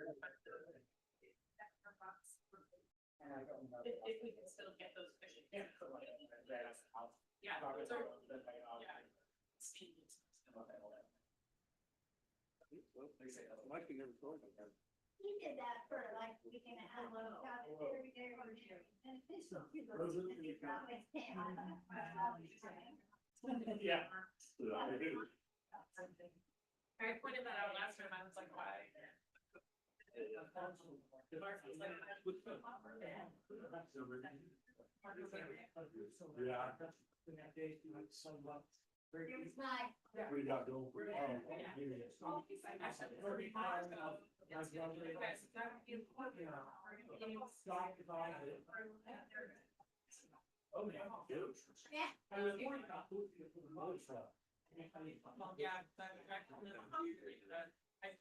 If we can still get those fishing. Yeah. He did that for like a week and a half. Yeah. I pointed that out last time, I was like, why? It was nice. Yeah.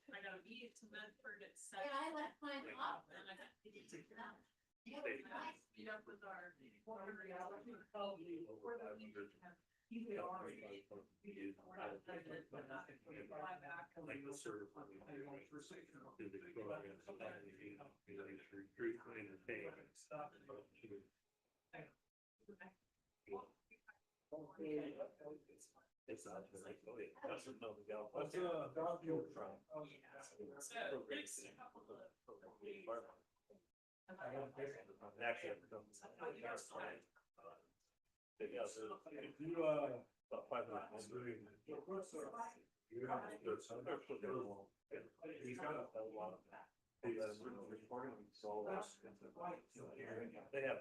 I got a meeting to Medford at And I left mine off. and I got to It was nice. meet up with our. It's not like, oh yeah, that's another gal. What's a dog you from? Actually, if you, about 5 minutes. You have to go somewhere. He's got a lot of. They have.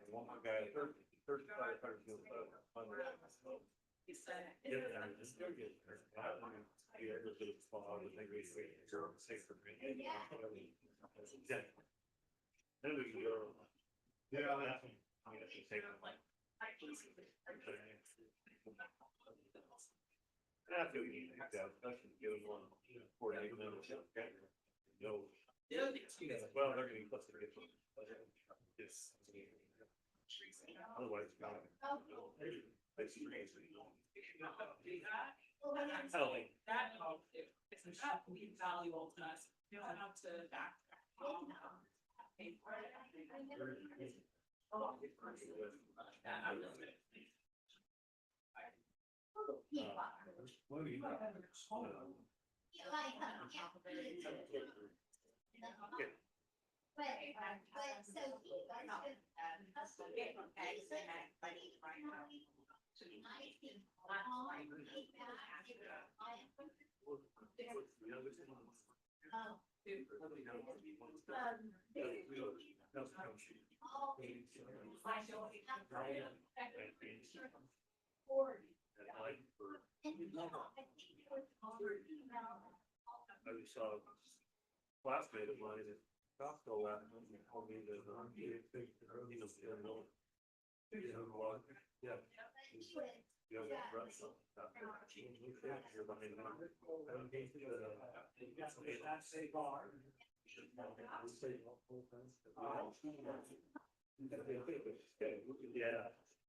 One more guy, 35 He said. After we need that, that's give them 48 minutes. No. Well, they're gonna be close to it. Yes. Otherwise, it's not. It's crazy. I don't think that, it's not valuable to us, you don't have to back. I just saw a classmate of mine at Costco last month and told me that he was yeah. Yeah, that's right. You're behind the market. Yeah.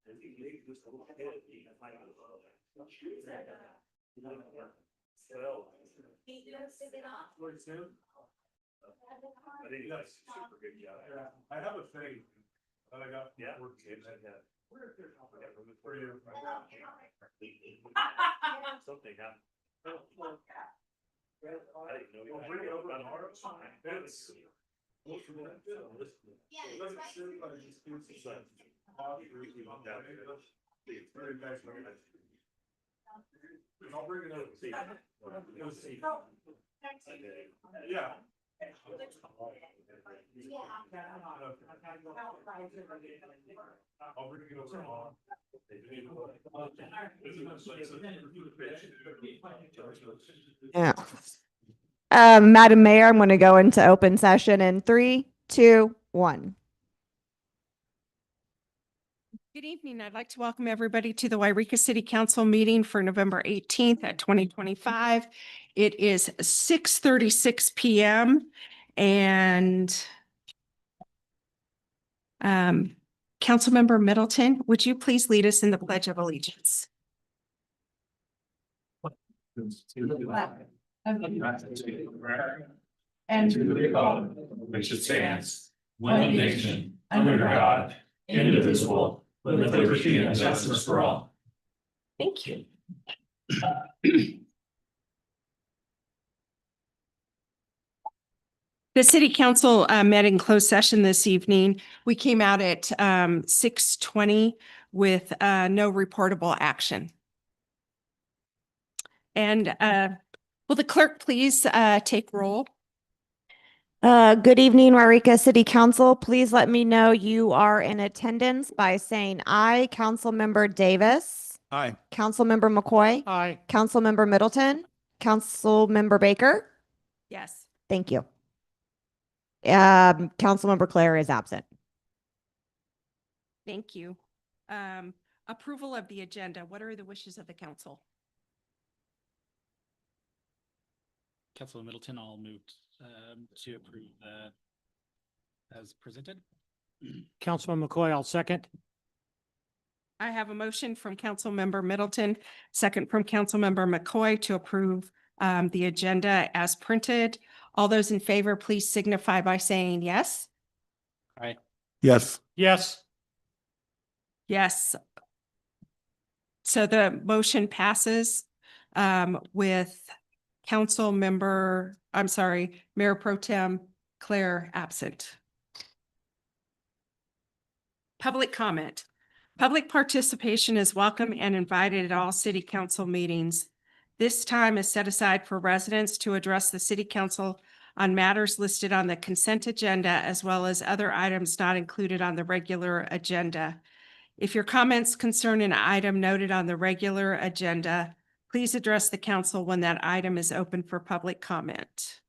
And he made this little kid. Well. Where's him? But anyway, super good guy. I have a thing that I got. Yeah. For you. Something happened. I didn't know. We'll bring it over tomorrow. It's. Very nice. I'll bring it over. See. Yeah. I'll bring it over. Yeah. Madam Mayor, I'm going to go into open session in 3, 2, 1. Good evening. I'd like to welcome everybody to the Wairika City Council meeting for November 18th at 2025. It is 6:36 PM and Councilmember Middleton, would you please lead us in the Pledge of Allegiance? To the flag of the United States of America and to the republic which it stands, one nation, under God, indivisible, with liberty and justice for all. Thank you. The city council met in closed session this evening. We came out at 6:20 with no reportable action. And will the clerk please take roll? Good evening, Wairika City Council. Please let me know you are in attendance by saying aye. Councilmember Davis. Aye. Councilmember McCoy. Aye. Councilmember Middleton. Councilmember Baker. Yes. Thank you. Councilmember Claire is absent. Thank you. Approval of the agenda. What are the wishes of the council? Councilor Middleton, I'll move to approve as presented. Councilman McCoy, I'll second. I have a motion from Councilmember Middleton, second from Councilmember McCoy to approve the agenda as printed. All those in favor, please signify by saying yes. Aye. Yes. Yes. Yes. So the motion passes with Mayor Pro Tem Claire absent. Public comment. Public participation is welcome and invited at all city council meetings. This time is set aside for residents to address the city council on matters listed on the consent agenda, as well as other items not included on the regular agenda. If your comments concern an item noted on the regular agenda, please address the council when that item is open for public comment.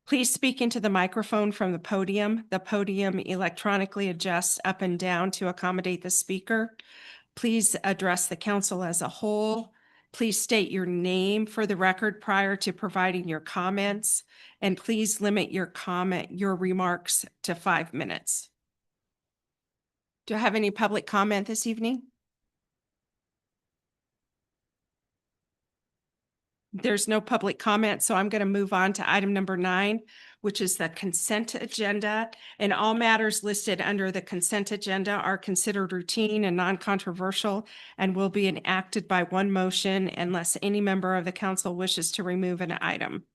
Please speak into the microphone from the podium. The podium electronically adjusts up and down to accommodate the speaker. Please address the council as a whole. Please state your name for the record prior to providing your comments, and please limit your remarks to 5 minutes. Do I have any public comment this evening? There's no public comment, so I'm going to move on to item number 9, which is the consent agenda. And all matters listed under the consent agenda are considered routine and non-controversial and will be enacted by one motion unless any member of the council wishes to remove an item.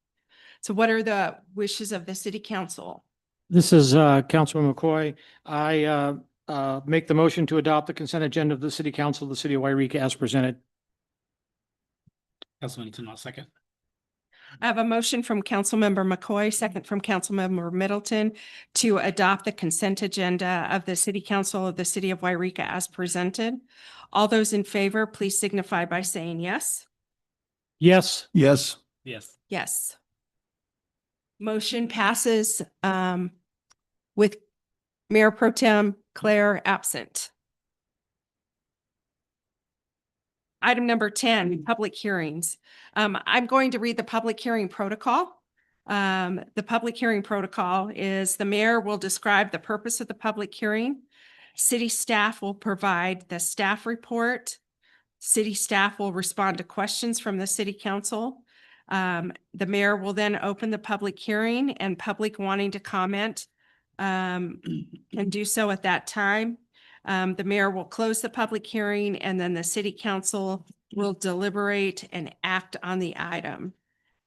So what are the wishes of the city council? This is Councilman McCoy. I make the motion to adopt the consent agenda of the City Council of the City of Wairika as presented. Councilman Middleton, I'll second. I have a motion from Councilmember McCoy, second from Councilmember Middleton to adopt the consent agenda of the City Council of the City of Wairika as presented. All those in favor, please signify by saying yes. Yes. Yes. Yes. Yes. Motion passes with Mayor Pro Tem Claire absent. Item number 10, public hearings. I'm going to read the public hearing protocol. The public hearing protocol is the mayor will describe the purpose of the public hearing. City staff will provide the staff report. City staff will respond to questions from the city council. The mayor will then open the public hearing, and public wanting to comment can do so at that time. The mayor will close the public hearing, and then the city council will deliberate and act on the item.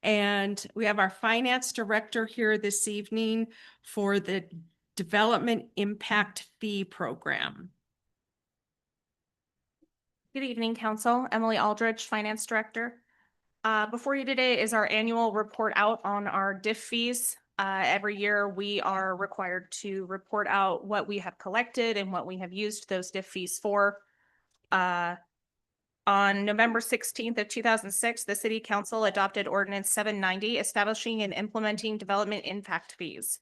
And we have our finance director here this evening for the Development Impact Fee Program. Good evening, Council. Emily Aldrich, Finance Director. Before you today is our annual report out on our DIF fees. Every year, we are required to report out what we have collected and what we have used those DIF fees for. On November 16th of 2006, the City Council adopted Ordinance 790, establishing and implementing development impact fees.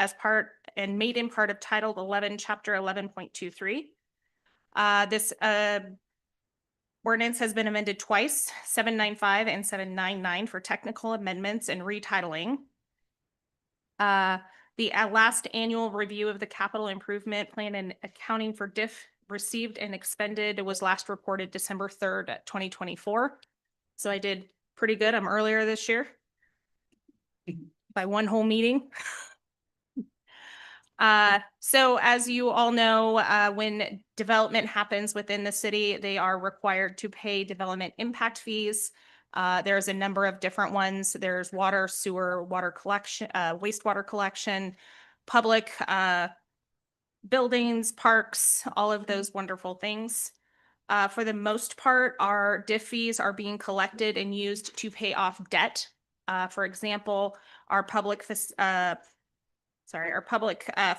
as part and made in part of Title 11, Chapter 11.23. This ordinance has been amended twice, 795 and 799 for technical amendments and retitling. The last annual review of the capital improvement plan and accounting for diff received and expended was last reported December 3rd, 2024. So I did pretty good. I'm earlier this year by one whole meeting. So as you all know, when development happens within the city, they are required to pay development impact fees. There's a number of different ones. There's water, sewer, water collection, wastewater collection, public buildings, parks, all of those wonderful things. For the most part, our diff fees are being collected and used to pay off debt. For example, our public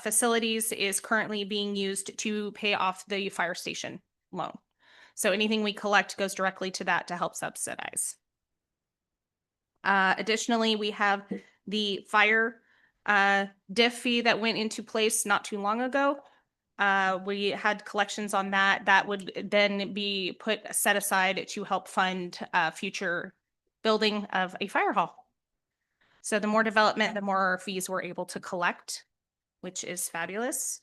facilities is currently being used to pay off the fire station loan. So anything we collect goes directly to that to help subsidize. Additionally, we have the fire diff fee that went into place not too long ago. We had collections on that. That would then be set aside to help fund future building of a fire hall. So the more development, the more fees we're able to collect, which is fabulous.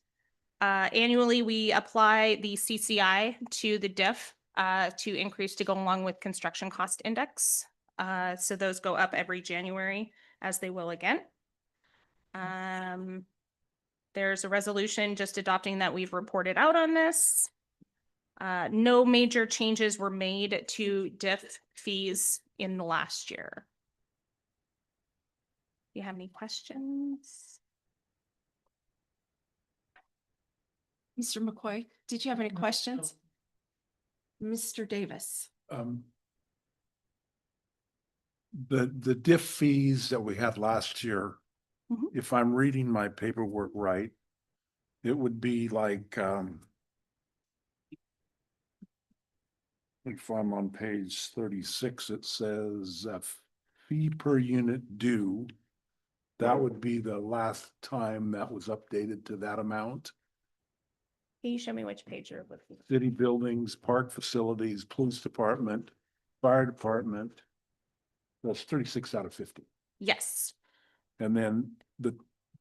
Annually, we apply the CCI to the diff to increase to go along with construction cost index. So those go up every January, as they will again. There's a resolution just adopting that we've reported out on this. No major changes were made to diff fees in the last year. Do you have any questions? Mr. McCoy, did you have any questions? Mr. Davis? The diff fees that we had last year, Mhm. if I'm reading my paperwork right, it would be like, if I'm on page 36, it says fee per unit due. That would be the last time that was updated to that amount. Can you show me which page you're looking at? City buildings, park facilities, police department, fire department. That's 36 out of 50. Yes. And then the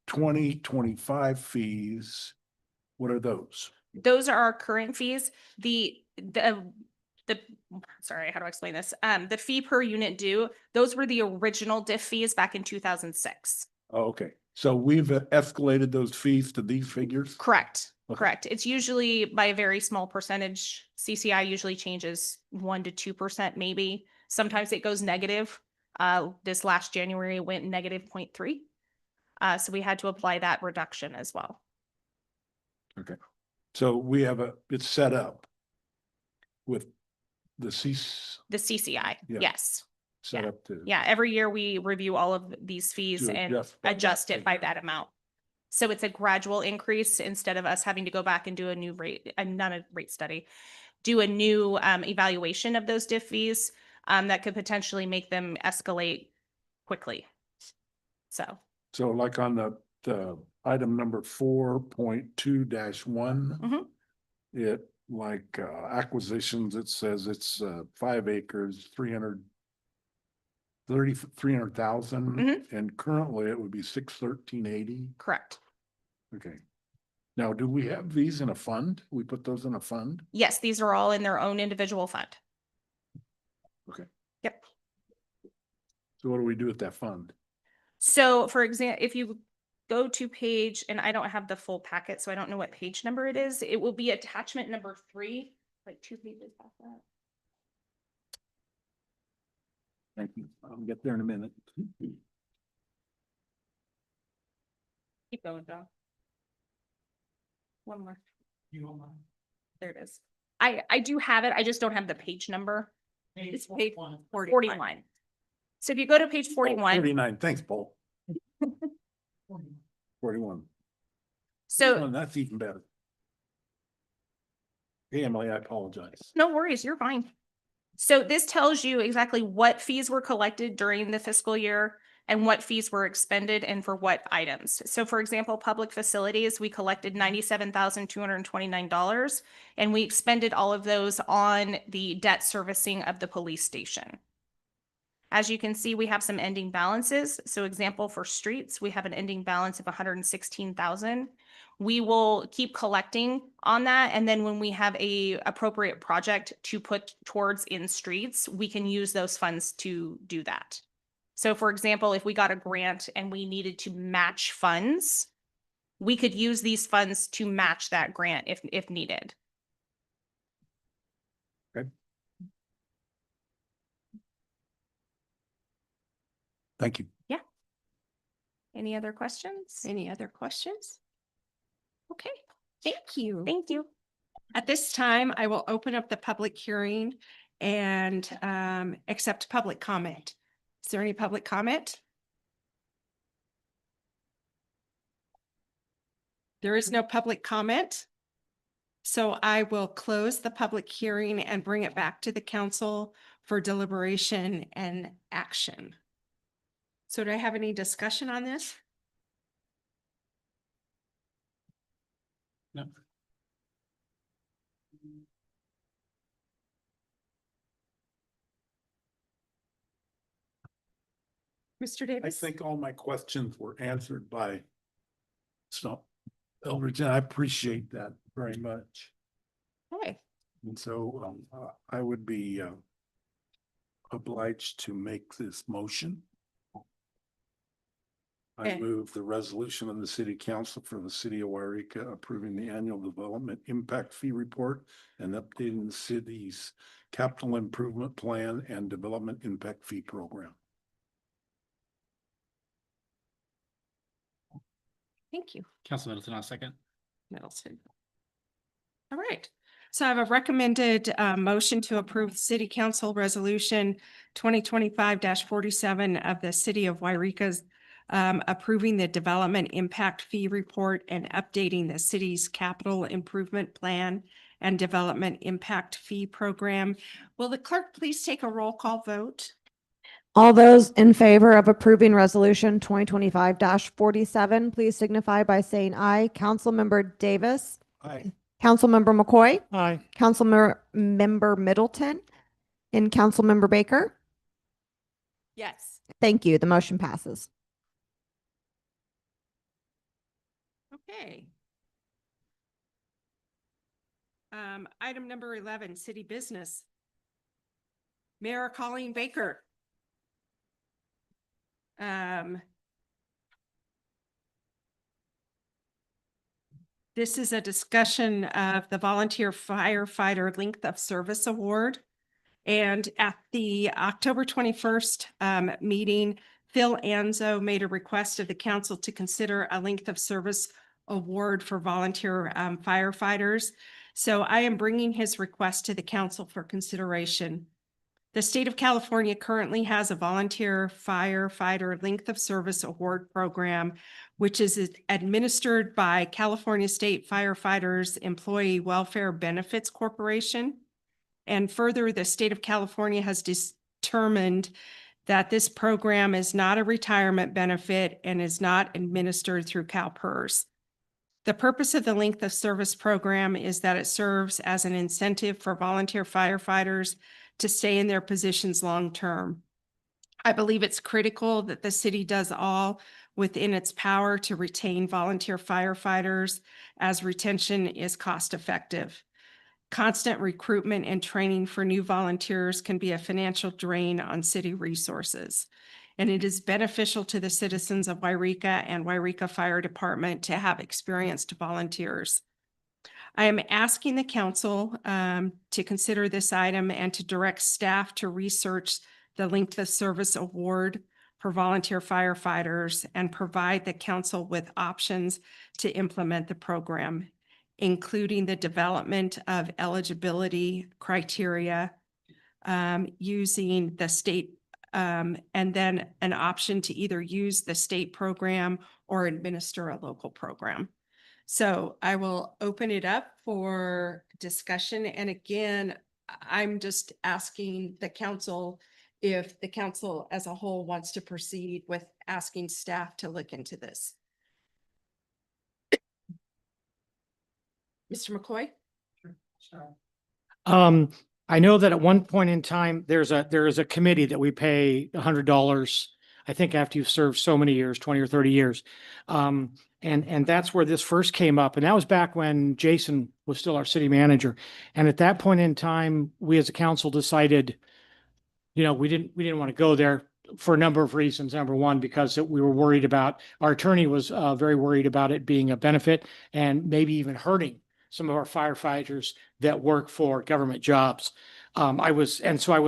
2025 fees, what are those? Those are our current fees. Sorry, how do I explain this? The fee per unit due, those were the original diff fees back in 2006. Oh, okay. So we've escalated those fees to these figures? Correct. Okay. Correct. It's usually by a very small percentage. CCI usually changes 1 to 2% maybe. Sometimes it goes negative. This last January it went negative 0.3. So we had to apply that reduction as well. Okay. So we have it's set up with the CCI, Yeah. yes. set Yeah. up to. Yeah, every year we review all of these fees To and adjust adjust it by that amount. So it's a gradual increase instead of us having to go back and do a new rate, not a rate study, do a new evaluation of those diff fees that could potentially make them escalate quickly. So like on the item number 4.2-1, Mhm. it like acquisitions, it says it's 5 acres, 300,000, Mhm. and currently it would be 613.80. correct. Okay. Now, do we have these in a fund? We put those in a fund? Yes, these are all in their own individual fund. Okay. Yep. So what do we do with that fund? So for example, if you go to page, and I don't have the full packet, so I don't know what page number it is. It will be attachment number 3, like 2 pages past that. Thank you. I'll get there in a minute. Keep going, John. One more. There it is. I do have it. I just don't have the page number. It's page 41. So if you go to page 41, 49, thanks, Paul. 41. so Oh, that's even better. Hey, Emily, I apologize. no worries, you're fine. So this tells you exactly what fees were collected during the fiscal year and what fees were expended and for what items. So for example, public facilities, we collected $97,229, and we expended all of those on the debt servicing of the police station. As you can see, we have some ending balances. So example for streets, we have an ending balance of 116,000. We will keep collecting on that. And then when we have a appropriate project to put towards in streets, we can use those funds to do that. So for example, if we got a grant and we needed to match funds, we could use these funds to match that grant if needed. Thank you. Any other questions? Any other questions? Okay, thank you. Thank you. At this time, I will open up the public hearing and accept public comment. Is there any public comment? There is no public comment. So I will close the public hearing and bring it back to the council for deliberation and action. So do I have any discussion on this? No. Mr. I Davis? think all my questions were answered by Eldridge, and I appreciate that very much. Okay, And so I would be obliged to make this motion. I Okay. move the resolution of the city council for the city of Wairika approving the annual development impact fee report and updating the city's capital improvement plan and development impact fee program. thank you. Council Middleton, I'll second. Middleton. All right, so I have a recommended motion to approve City Council Resolution 2025-47 of the City of Wairika's approving the Development Impact Fee Report and updating the city's capital improvement plan and development impact fee program. Will the clerk please take a roll call vote? All those in favor of approving resolution 2025-47, please signify by saying aye. Councilmember Davis, Aye. Councilmember McCoy, Aye. Member Middleton, and Councilmember Baker. Yes. Thank you. The motion passes. Okay. Item number 11, city business. Mayor Colleen Baker. This is a discussion of the volunteer firefighter length of service award. And at the October 21st meeting, Phil Anzo made a request of the council to consider a length of service award for volunteer firefighters. So I am bringing his request to the council for consideration. The state of California currently has a volunteer firefighter length of service award program, which is administered by California State Firefighters Employee Welfare Benefits Corporation. And further, the state of California has determined that this program is not a retirement benefit and is not administered through CalPERS. The purpose of the length of service program is that it serves as an incentive for volunteer firefighters to stay in their positions long-term. I believe it's critical that the city does all within its power to retain volunteer firefighters, as retention is cost-effective. Constant recruitment and training for new volunteers can be a financial drain on city resources. And it is beneficial to the citizens of Wairika and Wairika Fire Department to have experienced volunteers. I am asking the council to consider this item and to direct staff to research the length of service award for volunteer firefighters and provide the council with options to implement the program, including the development of eligibility criteria using the state and then an option to either use the state program or administer a local program. So I will open it up for discussion. And again, I'm just asking the council if the council as a whole wants to proceed with asking staff to look into this. Mr. McCoy? I know that at one point in time, there is a committee that we pay $100. I think after you've served so many years, 20 or 30 years. And that's where this first came up. And that was back when Jason was still our city manager. And at that point in time, we as a council decided, we didn't want to go there for a number of reasons. Number one, because we were worried about, our attorney was very worried about it being a benefit and maybe even hurting some of our firefighters that work for government jobs. So I was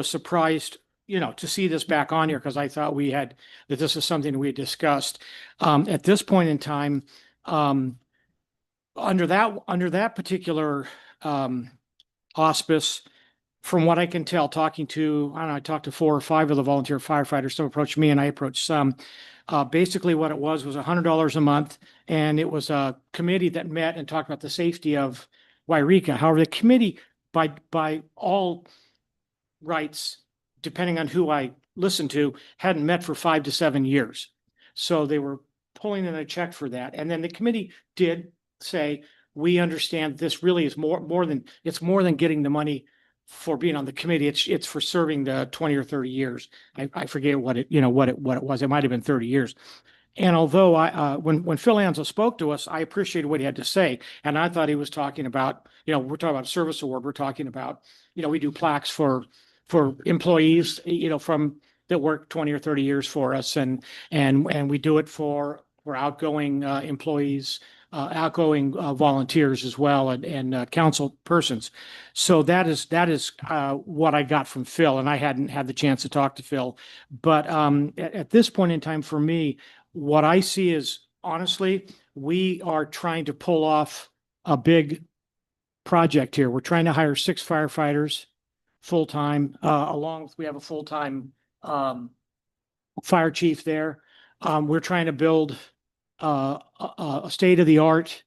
surprised, to see this back on here because I thought that this is something we had discussed. At this point in time, under that particular auspice, from what I can tell, I talked to 4 or 5 of the volunteer firefighters. Some approached me and I approached some. Basically what it was $100 a month. And it was a committee that met and talked about the safety of Wairika. However, the committee, by all rights, depending on who I listened to, hadn't met for 5 to 7 years. So they were pulling in a check for that. And then the committee did say, we understand this really is more than getting the money for being on the committee. It's for serving the 20 or 30 years. I forget what it was. It might have been 30 years. And although when Phil Anza spoke to us, I appreciated what he had to say. And I thought he was talking about, we're talking about a service award. We're talking about, we do plaques for employees, that work 20 or 30 years for us. And we do it for outgoing employees, outgoing volunteers as well, and council persons. So that is what I got from Phil, and I hadn't had the chance to talk to Phil. But at this point in time, for me, what I see is, honestly, we are trying to pull off a big project here. We're trying to hire 6 firefighters full-time, we have a full-time fire chief there. We're trying to build a state-of-the-art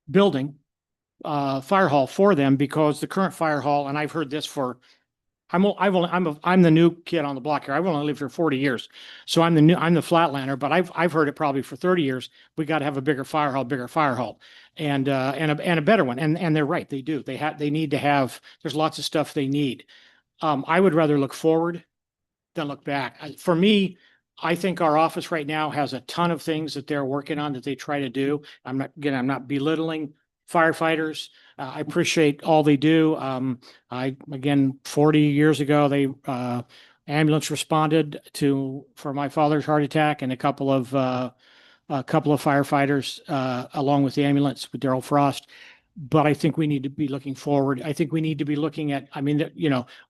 building, fire hall for them, because the current fire hall, and I've heard this I'm the new kid on the block here. I've only lived here 40 years. So I'm the flatlander, but I've heard it probably for 30 years. We got to have a bigger fire hall and a better one. And they're right. They do. They need to have, there's lots of stuff they need. I would rather look forward than look back. For me, I think our office right now has a ton of things that they're working on that they try to do. I'm not belittling firefighters. I appreciate all they do. 40 years ago, they ambulance responded for my father's heart attack, and a couple of firefighters along with the ambulance with Daryl Frost. But I think we need to be looking forward. I think we need to be looking at,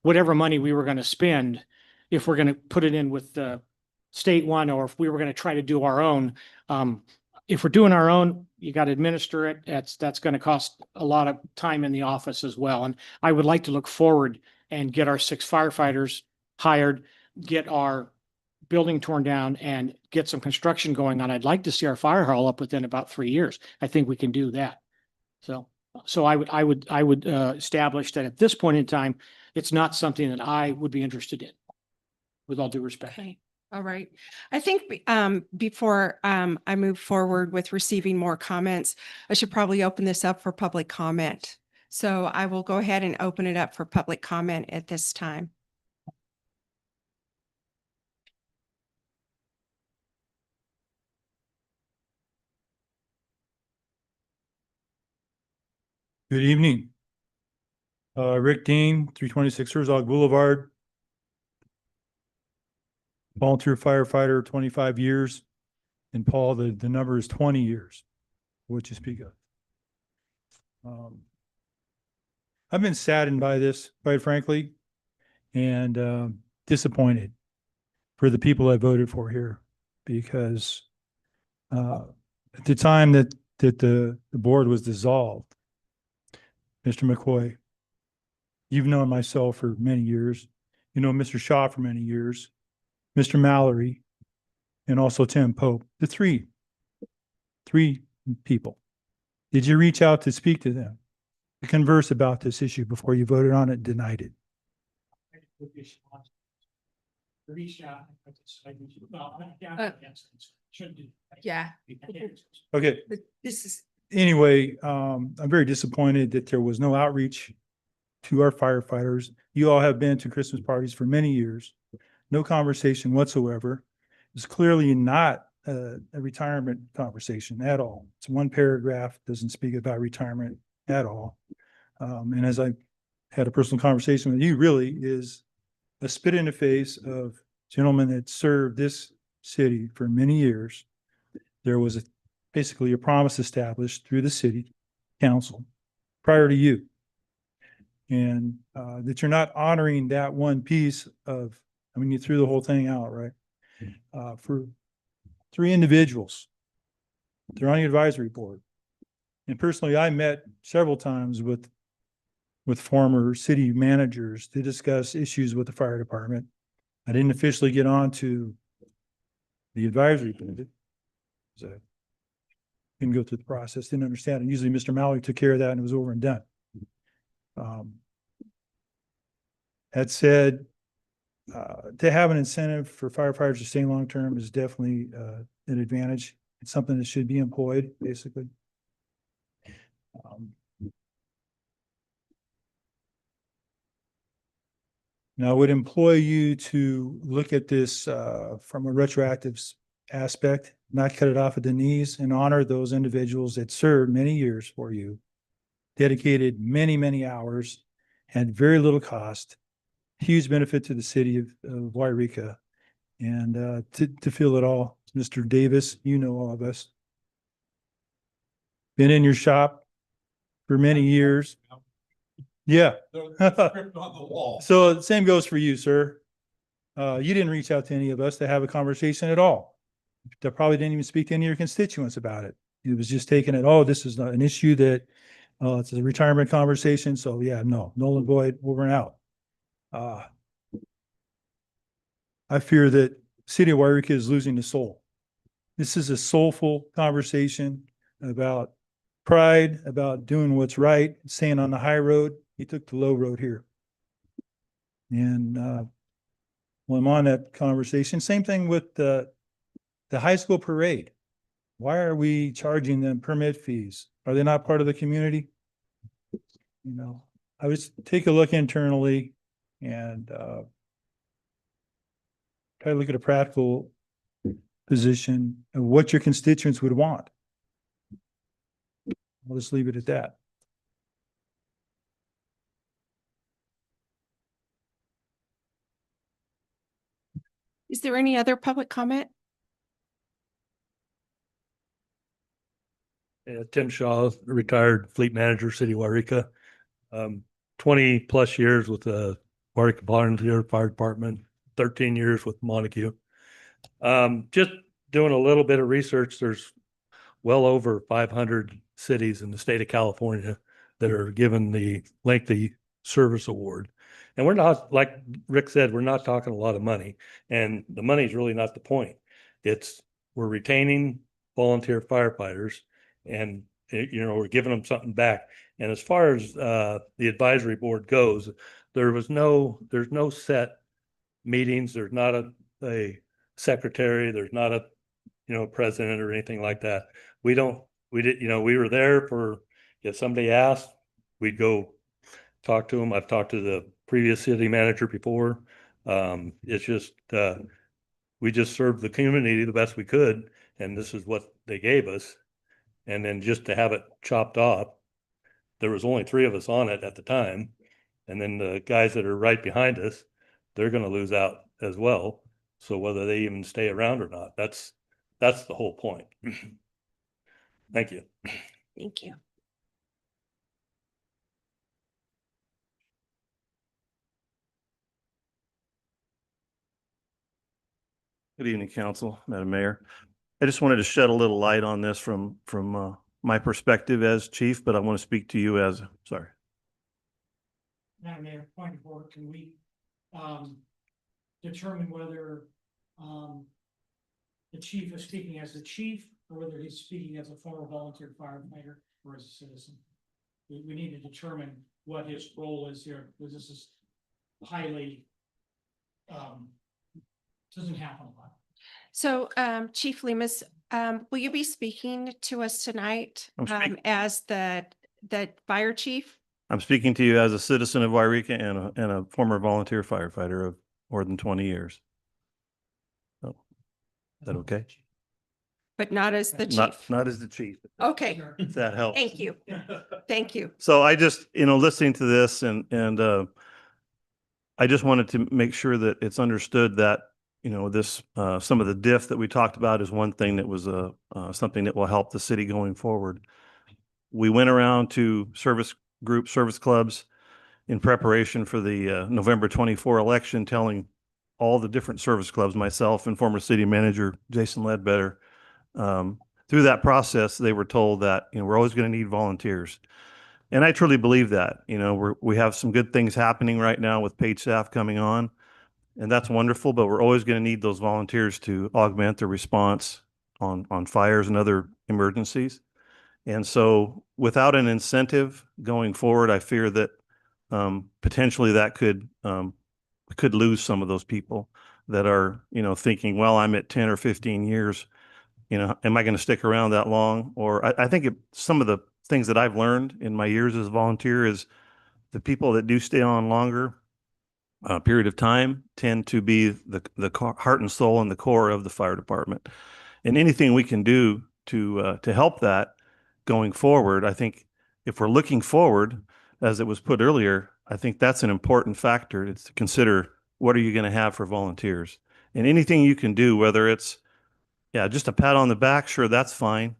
whatever money we were going to spend, if we're going to put it in with the state one, or if we were going to try to do our own. If we're doing our own, you got to administer it. That's going to cost a lot of time in the office as well. And I would like to look forward and get our 6 firefighters hired, get our building torn down, and get some construction going on. I'd like to see our fire hall up within about 3 years. I think we can do that. So I would establish that at this point in time, it's not something that I would be interested in, with all due respect. Okay. All right. I think before I move forward with receiving more comments, I should probably open this up for public comment. So I will go ahead and open it up for public comment at this time. Good evening. Rick Dean, 326 Herzog Boulevard. Volunteer firefighter, 25 years. And Paul, the number is 20 years, what you speak of. I've been saddened by this, quite frankly, and disappointed for the people I voted for here, because at the time that the board was dissolved, Mr. McCoy, you've known myself for many years. You know Mr. Shaw for many years, Mr. Mallory, and also Tim Pope, the three people. Did you reach out to speak to them, to converse about this issue before you voted on it, denied it? Would be responsible. Reach out. Shouldn't do. Yeah. Okay, But this is, anyway, I'm very disappointed that there was no outreach to our firefighters. You all have been to Christmas parties for many years. No conversation whatsoever. It's clearly not a retirement conversation at all. It's one paragraph, doesn't speak about retirement at all. And as I had a personal conversation with you, really is a spit in the face of gentlemen that served this city for many years. There was basically a promise established through the city council prior to you. And that you're not honoring that one piece of, I mean, you threw the whole thing out, right? For 3 individuals, they're on the advisory board. And personally, I met several times with former city managers to discuss issues with the fire department. I didn't officially get on to the advisory board. So didn't go through the process, didn't understand it. Usually Mr. Mallory took care of that and it was over and done. That said, to have an incentive for firefighters to stay long-term is definitely an advantage. It's something that should be employed, basically. Now, I would employ you to look at this from a retroactive aspect, not cut it off at the knees, and honor those individuals that served many years for you, dedicated many, many hours, had very little cost, huge benefit to the city of Wairika. And to feel it all, Mr. Davis, you know all of us. Been in your shop for many years. Yeah. So the same goes for you, sir. You didn't reach out to any of us to have a conversation at all. That probably didn't even speak to any of your constituents about it. It was just taking it, oh, this is not an issue that, it's a retirement conversation. So yeah, no, null and void, over and out. I fear that City of Wairika is losing the soul. This is a soulful conversation about pride, about doing what's right, staying on the high road. He took the low road here. And when I'm on that conversation, same thing with the high school parade. Why are we charging them permit fees? Are they not part of the community? You know, I would take a look internally and try to look at a practical position of what your constituents would want. I'll just leave it at that. is there any other public comment? Tim Shaw, retired fleet manager, City of Wairika. 20 plus years with the Wairika Volunteer Fire Department, 13 years with Montague. Just doing a little bit of research, there's well over 500 cities in the state of California that are given the lengthy service award. And we're not, like Rick said, we're not talking a lot of money, and the money is really not the point. It's we're retaining volunteer firefighters, and we're giving them something back. And as far as the advisory board goes, there's no set meetings. There's not a secretary. There's not a president or anything like that. We were there for, if somebody asked, we'd go talk to them. I've talked to the previous city manager before. It's just we just served the community the best we could, and this is what they gave us. And then just to have it chopped off, there was only 3 of us on it at the time, and then the guys that are right behind us, they're going to lose out as well. So whether they even stay around or not, that's the whole point. Thank you. Thank you. Good evening, Council, Madam Mayor. I just wanted to shed a little light on this from my perspective as chief, but I want to speak to you as, sorry. Madam Mayor, point of order, can we determine whether the chief is speaking as the chief or whether he's speaking as a former volunteer firefighter or as a citizen? We need to determine what his role is here, because this is highly Doesn't happen a lot. So, Chief Lemus, will you be speaking to us tonight, as the fire chief? I'm speaking to you as a citizen of Wairika and a former volunteer firefighter of more than 20 years. So, is that okay? But not as the Not, chief. not as the chief. Okay, If that helps. thank you. Thank you. So I just, listening to this and I just wanted to make sure that it's understood that, this, some of the diff that we talked about is one thing that was something that will help the city going forward. We went around to service groups, service clubs in preparation for the November 24 election, telling all the different service clubs, myself and former city manager Jason Ledbetter, through that process, they were told that, we're always going to need volunteers. And I truly believe that, we have some good things happening right now with paid staff coming on, and that's wonderful, but we're always going to need those volunteers to augment the response on fires and other emergencies. And so without an incentive going forward, I fear that potentially that could lose some of those people that are, thinking, well, I'm at 10 or 15 years. Am I going to stick around that long? Or I think some of the things that I've learned in my years as a volunteer is the people that do stay on longer period of time tend to be the heart and soul and the core of the fire department. And anything we can do to help that going forward, I think if we're looking forward, as it was put earlier, I think that's an important factor. It's to consider, what are you going to have for volunteers? And anything you can do, whether it's just a pat on the back, sure, that's fine.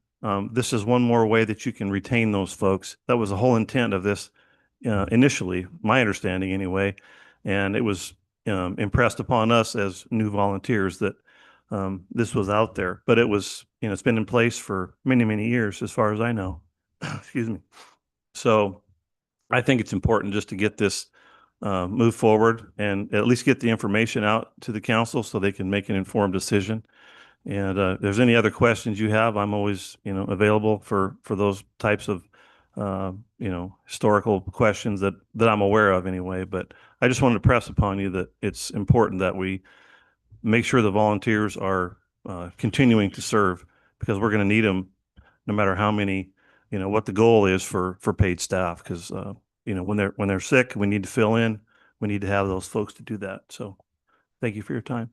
This is one more way that you can retain those folks. That was the whole intent of this initially, my understanding anyway. And it was impressed upon us as new volunteers that this was out there. But it was, it's been in place for many, many years, as far as I know. Excuse me. So I think it's important just to get this move forward and at least get the information out to the council so they can make an informed decision. And if there's any other questions you have, I'm always, available for those types of, historical questions that I'm aware of anyway. But I just wanted to press upon you that it's important that we make sure the volunteers are continuing to serve, because we're going to need them no matter how many, what the goal is for paid staff. Because, when they're sick, we need to fill in. We need to have those folks to do that. So thank you for your time.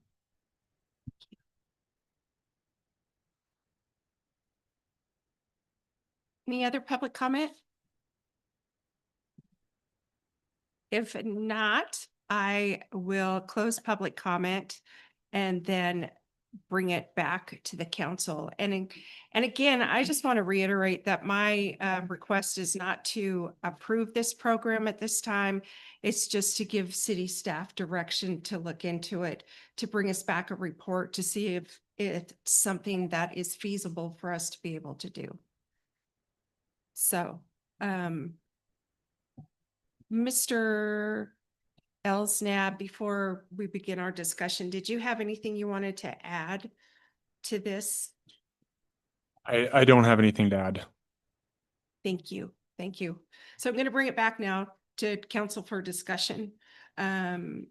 Any other public comment? If not, I will close public comment and then bring it back to the council. And again, I just want to reiterate that my request is not to approve this program at this time. It's just to give city staff direction to look into it, to bring us back a report to see if it's something that is feasible for us to be able to do. So, Mr. Elsnab, before we begin our discussion, did you have anything you wanted to add to this? I don't have anything to add. Thank you. Thank you. So I'm going to bring it back now to council for discussion. Mr.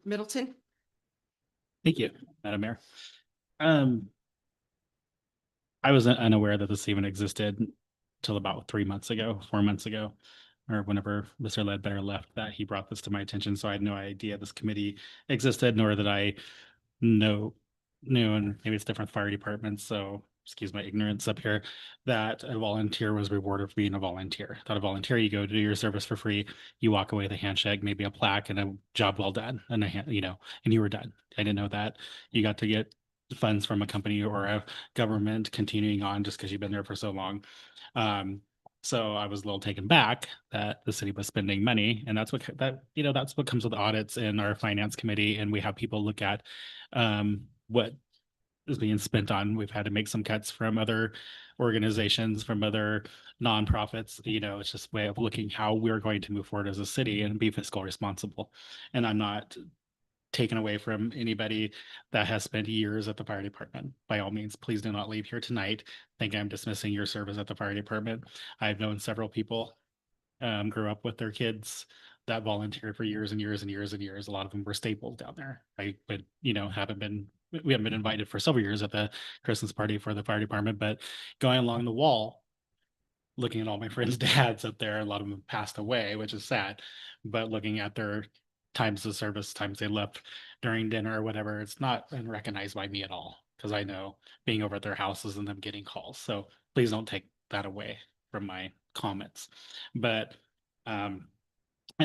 Middleton? Thank you, Madam Mayor. I was unaware that this even existed till about 4 months ago, or whenever Mr. Ledbetter left, that he brought this to my attention. So I had no idea this committee existed, nor that I knew, and maybe it's different fire departments. So excuse my ignorance up here, that a volunteer was rewarded for being a volunteer. Not a volunteer, you go to do your service for free, you walk away with a handshake, maybe a plaque and a job well done, and and you were done. I didn't know that you got to get funds from a company or a government continuing on just because you've been there for so long. So I was a little taken back that the city was spending money, and that's what comes with audits in our finance committee, and we have people look at what is being spent on. We've had to make some cuts from other organizations, from other nonprofits. It's just a way of looking how we're going to move forward as a city and be fiscal responsible. And I'm not taken away from anybody that has spent years at the fire department. By all means, please do not leave here tonight think I'm dismissing your service at the fire department. I've known several people, grew up with their kids that volunteered for years and years and years and years. A lot of them were staples down there. I would, we haven't been invited for several years at the Christmas party for the fire department, but going along the wall, looking at all my friends' dads up there, a lot of them have passed away, which is sad, but looking at their times of service, times they left during dinner or whatever, it's not been recognized by me at all. Cause I know being over at their houses and them getting calls. So please don't take that away from my comments. But I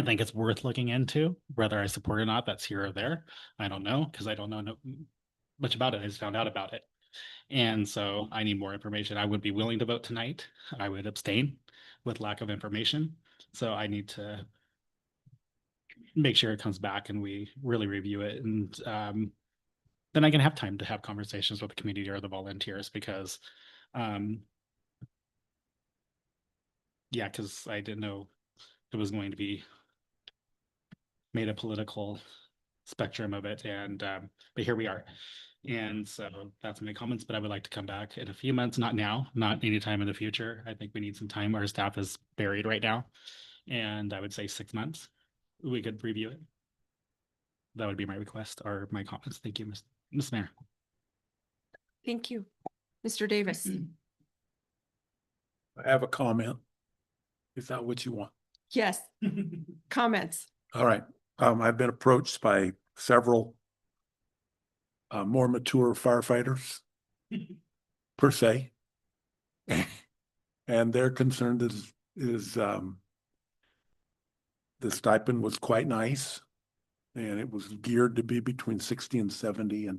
think it's worth looking into, whether I support it or not, that's here or there. I don't know, because I don't know much about it. I just found out about it. And so I need more information. I would be willing to vote tonight. I would abstain with lack of information. So I need to make sure it comes back and we really review it. And then I can have time to have conversations with the community or the volunteers because yeah, because I didn't know it was going to be made a political spectrum of it. And but here we are. And so that's my comments, but I would like to come back in a few months, not now, not anytime in the future. I think we need some time. Our staff is buried right now. And I would say 6 months, we could review it. That would be my request or my comments. Thank you, Ms. Mayor. Thank you. Mr. Davis. I have a comment. Is that what you want? Yes. Comments. All right. I've been approached by several more mature firefighters per se. And their concern is the stipend was quite nice. And it was geared to be between 60 and 70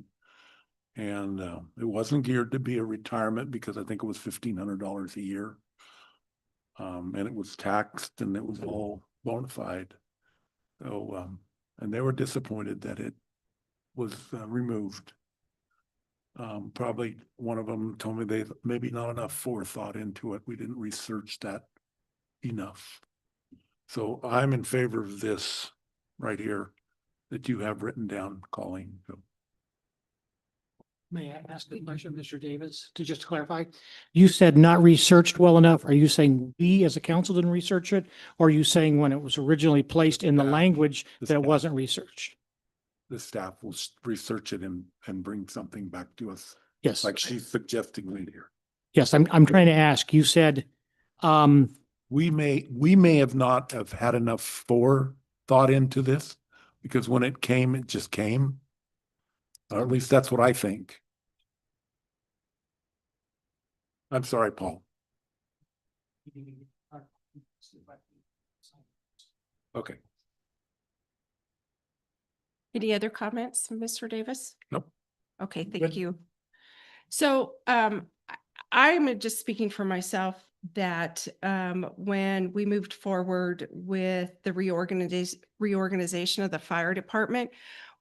and it wasn't geared to be a retirement because I think it was $1,500 a year. And it was taxed and it was all bona fide. So, and they were disappointed that it was removed. Probably one of them told me they maybe not enough forethought into it. We didn't research that enough. So I'm in favor of this right here that you have written down, Colleen. So, May I ask a question, Mr. Davis, to just clarify? You said not researched well enough. Are you saying we as a council didn't research it? Or are you saying when it was originally placed in the language that it wasn't researched? the staff will research it and bring something back to us, Yes. like she's suggesting right here. Yes, I'm trying to ask. You said, We may have not have had enough forethought into this because when it came, it just came. Or at least that's what I think. I'm sorry, Paul. Okay. Any other comments, Mr. Davis? Nope. Okay, thank Good. you. So I'm just speaking for myself that when we moved forward with the reorganization of the fire department,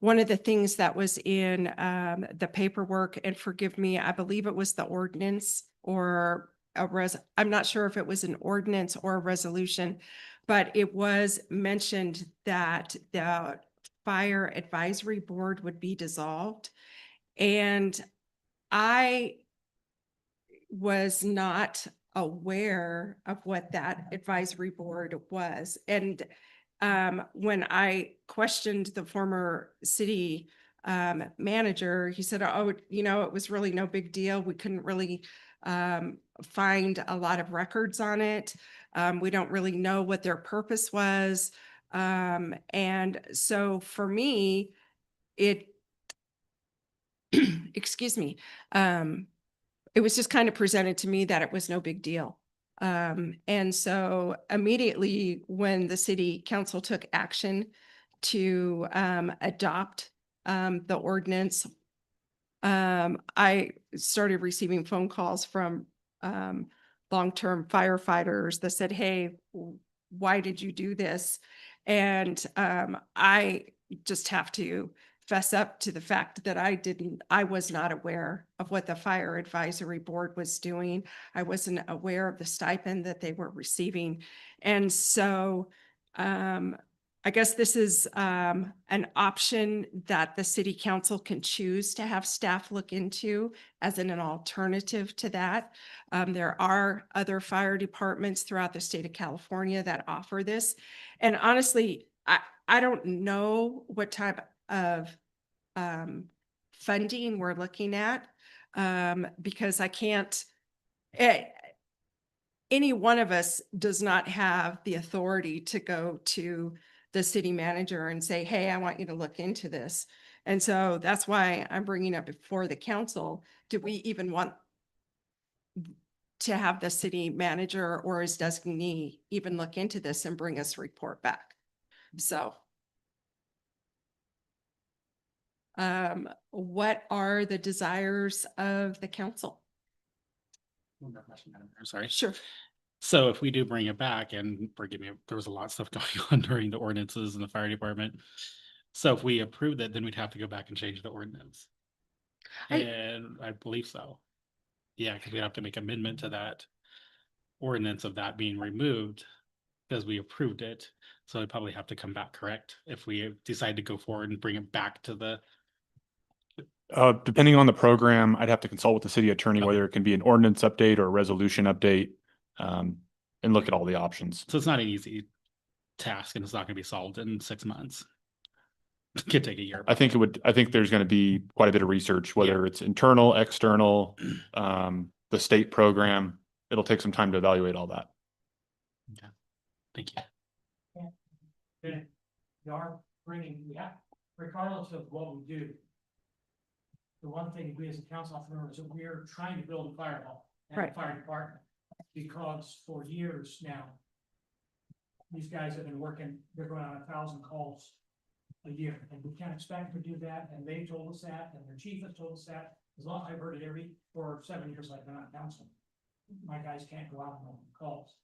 one of the things that was in the paperwork, and forgive me, I believe it was the ordinance or I'm not sure if it was an ordinance or a resolution, but it was mentioned that the fire advisory board would be dissolved. And I was not aware of what that advisory board was. And when I questioned the former city manager, he said, oh, it was really no big deal. We couldn't really find a lot of records on it. We don't really know what their purpose was. And so for me, excuse me, it was just kind of presented to me that it was no big deal. And so immediately when the city council took action to adopt the ordinance, I started receiving phone calls from long-term firefighters that said, hey, why did you do this? And I just have to fess up to the fact that I was not aware of what the fire advisory board was doing. I wasn't aware of the stipend that they were receiving. And so I guess this is an option that the city council can choose to have staff look into as an alternative to that. There are other fire departments throughout the state of California that offer this. And honestly, I don't know what type of funding we're looking at, because I can't, any one of us does not have the authority to go to the city manager and say, hey, I want you to look into this. And so that's why I'm bringing up before the council, do we even want to have the city manager or his designee even look into this and bring us a report back? So what are the desires of the council? One more question, Madam Mayor, sorry. Sure. So if we do bring it back, and forgive me, there was a lot of stuff going on during the ordinances in the fire department. So if we approved it, then we'd have to go back and change the ordinance. And I believe so. Yeah, because we have to make amendment to that ordinance of that being removed because we approved it. So it'd probably have to come back, correct? If we decide to go forward and bring it back to the. Depending on the program, I'd have to consult with the city attorney, Okay. whether it can be an ordinance update or a resolution update, and look at all the options. So it's not an easy task and it's not going to be solved in 6 months. It could take a year. I think there's going to be quite a bit of research, whether it's internal, external, the state program. It'll take some time to evaluate all that. Okay. Thank you. We are bringing, regardless of what we do, the one thing we as a council have to remember is that we're trying to build a fire hall and a Right. fire department. Because for years now, these guys have been working, they're going on 1,000 calls a year, and we can't expect them to do that, and they told us that, and their chief has told us that, as long as I've heard it for 7 years I've been on council. My guys can't go out and make calls.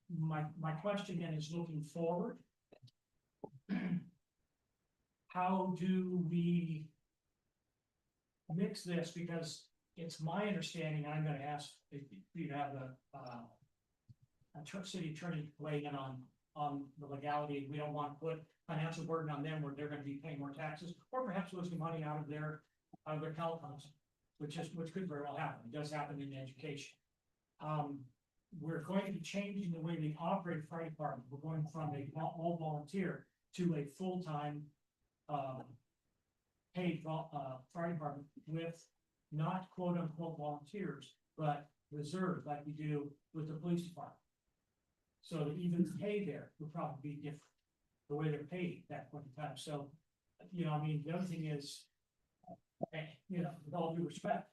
My question then is looking forward. How do we mix this? Because it's my understanding, I'm gonna ask if you have a city attorney weigh in on the legality. We don't want to put financial burden on them where they're gonna be paying more taxes, or perhaps losing money out of their health funds, which could very well happen. It does happen in education. We're going to be changing the way we operate fire department. We're going from a all volunteer to a full-time paid fire department with not quote unquote volunteers, but reserved like we do with the police department. So that even the pay there would probably be different, the way they're paid at that point in time. So, the other thing is, with all due respect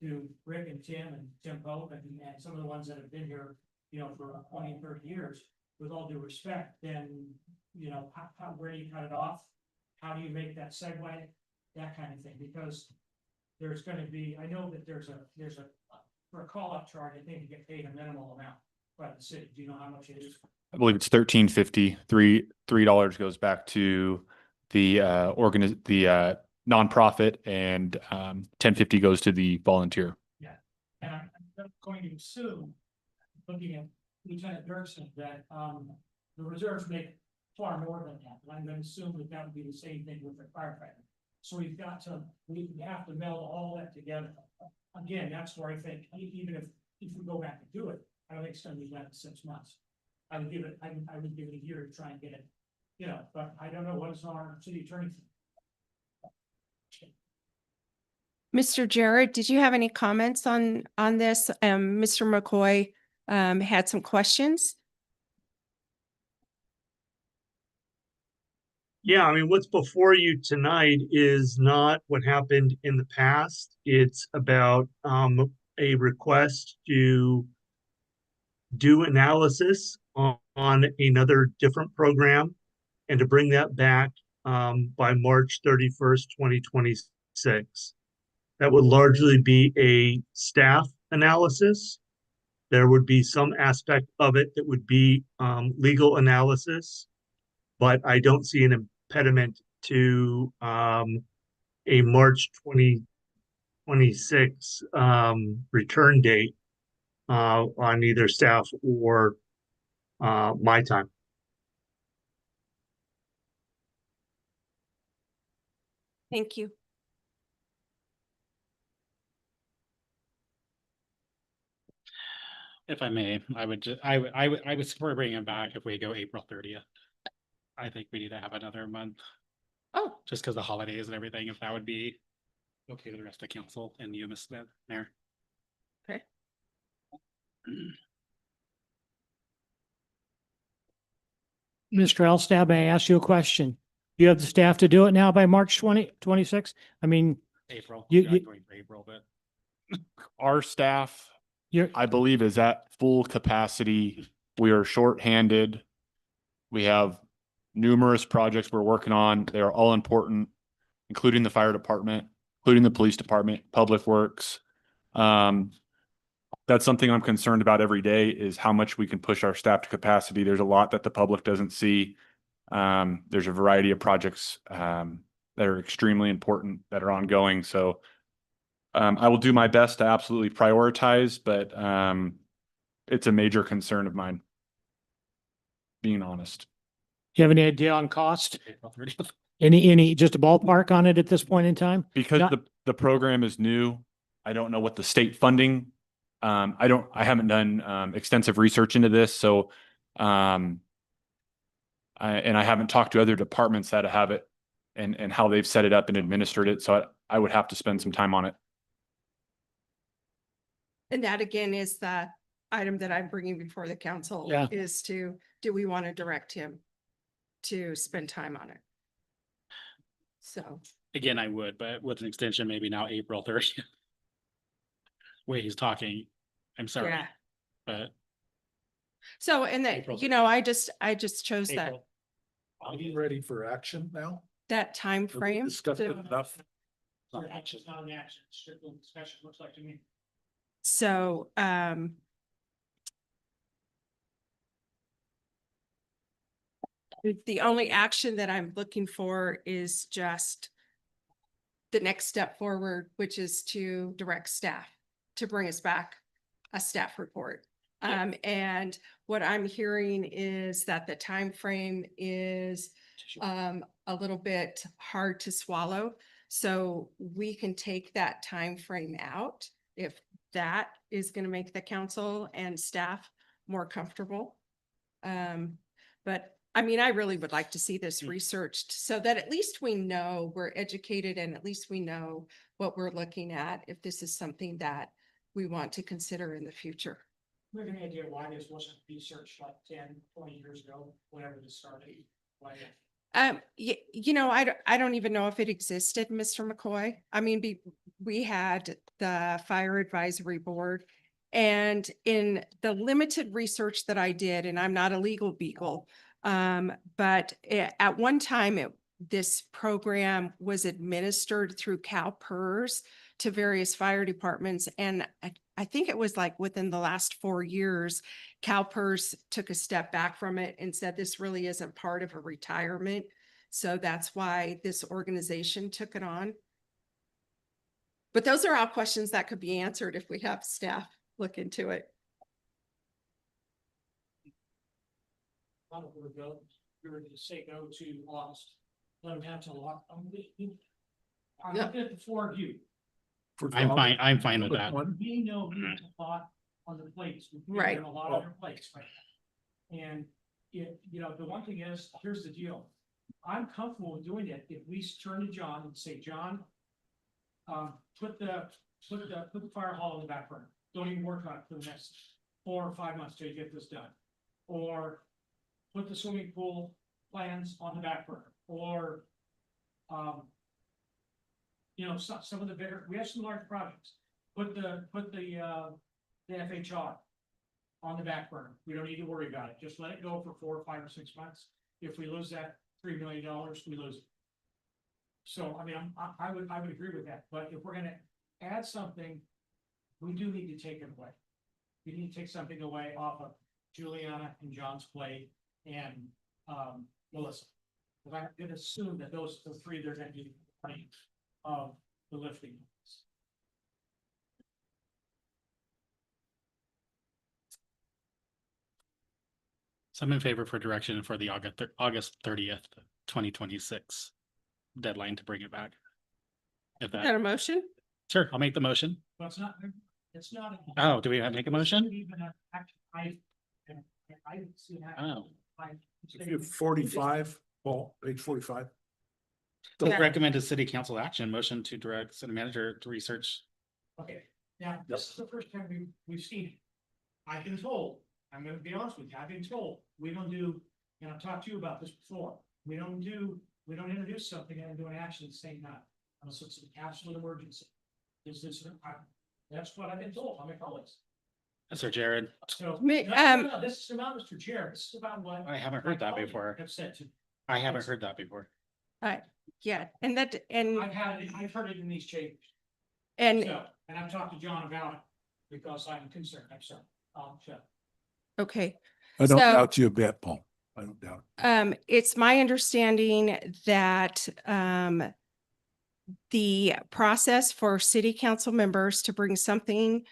to Rick and Tim Pope and some of the ones that have been here, for 20 and 30 years, with all due respect, then, where do you cut it off? How do you make that segue? That kind of thing, because there's going to be, I know that there's a, for a call-out charge, I think you get paid a minimal amount by the city. Do you know how much it is? I believe it's $13.50. $3 goes back to the nonprofit, and $10.50 goes to the volunteer. Yeah, and I'm going to assume, looking at Lieutenant Dirksen, that the reserves make far more than that. And I'm going to assume that would be the same thing with the firefighter. So we have to meld all that together. Again, that's where I think, even if we go back and do it, I don't think it's going to be done in 6 months. I would give it a year to try and get it, but I don't know what is our city attorney. Mr. Jarrett, did you have any comments on this? Mr. McCoy had some questions. Yeah, I mean, what's before you tonight is not what happened in the past. It's about a request to do analysis on another different program and to bring that back by March 31st, 2026. That would largely be a staff analysis. There would be some aspect of it that would be legal analysis, but I don't see an impediment to a March 2026 return date on either staff or my time. Thank you. If I may, I would, I would support bringing it back if we go April 30th. I think we need to have another month, Oh, just because the holidays and everything, if that would be okay to the rest of the council and you, Ms. Smith, Mayor. okay. Mr. Elstab, may I ask you a question? You have the staff to do it now by March 26? I mean, April, You- I'm you- going for April, but Our staff, you're, I believe, is at full capacity. We are shorthanded. We have numerous projects we're working on. They are all important, including the fire department, including the police department, public works. That's something I'm concerned about every day is how much we can push our staff to capacity. There's a lot that the public doesn't see. There's a variety of projects that are extremely important that are ongoing. So I will do my best to absolutely prioritize, but it's a major concern of mine, being honest. you have any idea on cost? April 30th. Any, just a ballpark on it at this point in time? Because Not- the program is new, I don't know what the state funding, I haven't done extensive research into this, so I haven't talked to other departments that have it and how they've set it up and administered it, so I would have to spend some time on it. And that again is the item that I'm bringing before the council Yeah. is to, do we want to direct him to spend time on it? So, Again, I would, but with an extension, maybe now April 30th. Way he's talking, I'm sorry, yeah. but So, and that, April. you know, I just chose that, April. Are you ready for action now? that time frame. Discussed it to- enough. Action, not an action, strictly discussion, looks like to me. So, the only action that I'm looking for is just the next step forward, which is to direct staff to bring us back a staff report. And what I'm hearing is that the time frame is a little bit hard to swallow. So we can take that time frame out if that is going to make the council and staff more comfortable. But I mean, I really would like to see this researched so that at least we know we're educated and at least we know what we're looking at if this is something that we want to consider in the future. Do you have any idea why this wasn't researched like 10, 20 years ago, whenever this started? Why? You know, I don't even know if it existed, Mr. McCoy. I mean, we had the Fire Advisory Board, and in the limited research that I did, and I'm not a legal beagle, but at one time, this program was administered through CalPERS to various fire departments, and I think it was like within the last 4 years, CalPERS took a step back from it and said this really isn't part of a retirement. So that's why this organization took it on. But those are all questions that could be answered if we have staff look into it. A lot of people go, we were to say go to August, let them have to lock. I'm looking at the four of you. I'm fine with that. We know we have a lot on the plates. We've Right. given a lot on their plates right now. And you know, the one thing is, here's the deal. I'm comfortable with doing it if we turn to John and say, John, put the fire hall in the back burner. Don't even work on it for the next 4 or 5 months till you get this done. Or put the swimming pool plans on the back burner, or you know, some of the bigger, we have some large projects. Put the FHR on the back burner. We don't need to worry about it. Just let it go for 4 or 5 or 6 months. If we lose that $3 million, we lose it. So, I mean, I would agree with that, but if we're gonna add something, we do need to take it away. We need to take something away off of Juliana and John's plate and, Melissa. Because I'm gonna assume that those are the three, they're gonna be part of the lifting. So I'm in favor for direction for the August 30th, 2026 deadline to bring it back. If Is that that, a motion? sure, I'll make the motion. Well, it's not. Oh, do we have to make a motion? Oh, If you have 45, Paul, page 45. the Yeah. recommended city council action, motion to direct city manager to research. Okay, now, this is the first time we've seen it. I've been told, I'm gonna be honest with you, I've been told, we don't do, and I've talked to you about this before. We don't introduce something and do an action at the same time, unless it's an absolute emergency. That's what I've been told, I'm a colleagues. Mr. Jared, So, Me- no, this is about Mr. Chair, this is about what. I haven't heard that my colleagues before. Have said to me. I haven't heard that before. Yeah, and I've heard it in these chambers. and So, and I've talked to John about it because I'm concerned, I'm sorry. So. okay. I don't So- doubt you a bit, Paul. I don't doubt. It's my understanding that the process for city council members to bring something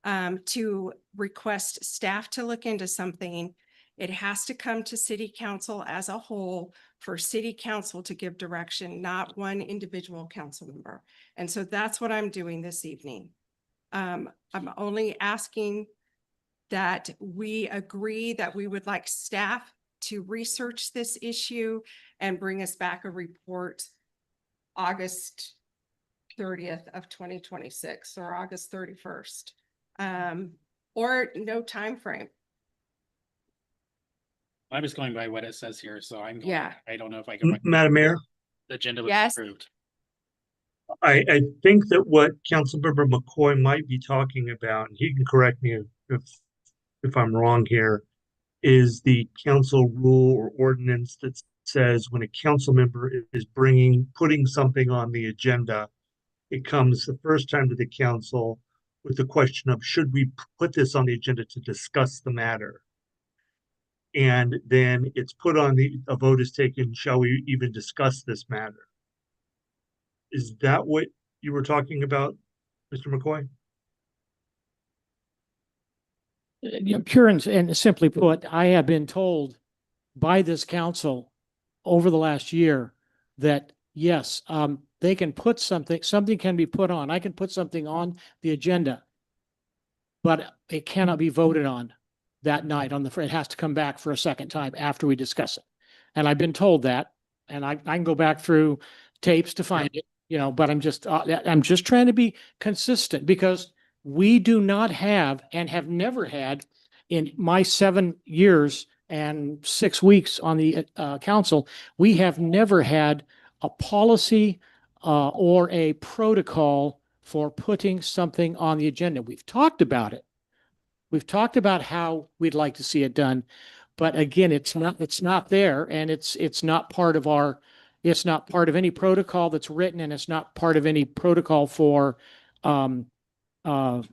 to request staff to look into something, it has to come to city council as a whole for city council to give direction, not one individual council member. And so that's what I'm doing this evening. I'm only asking that we agree that we would like staff to research this issue and bring us back a report August 30th of 2026 or August 31st. Or no time frame. I was going by what it says here, so Yeah. I don't know if I can. Madam Mayor, The agenda was Yes. approved. I think that what Councilmember McCoy might be talking about, and he can correct me if I'm wrong here, is the council rule or ordinance that says when a council member is putting something on the agenda, it comes the first time to the council with the question of, should we put this on the agenda to discuss the matter? And then it's put on a vote is taken, shall we even discuss this matter? Is that what you were talking about, Mr. McCoy? Pure and simply put, I have been told by this council over the last year that yes, they can put something can be put on. I can put something on the agenda, but it cannot be voted on that night it has to come back for a second time after we discuss it. And I've been told that, and I can go back through tapes to find it, but I'm just trying to be consistent because we do not have and have never had in my 7 years and 6 weeks on the council, we have never had a policy or a protocol for putting something on the agenda. We've talked about it. We've talked about how we'd like to see it done, but again, it's not there, and it's not part of any protocol that's written, and it's not part of any protocol for the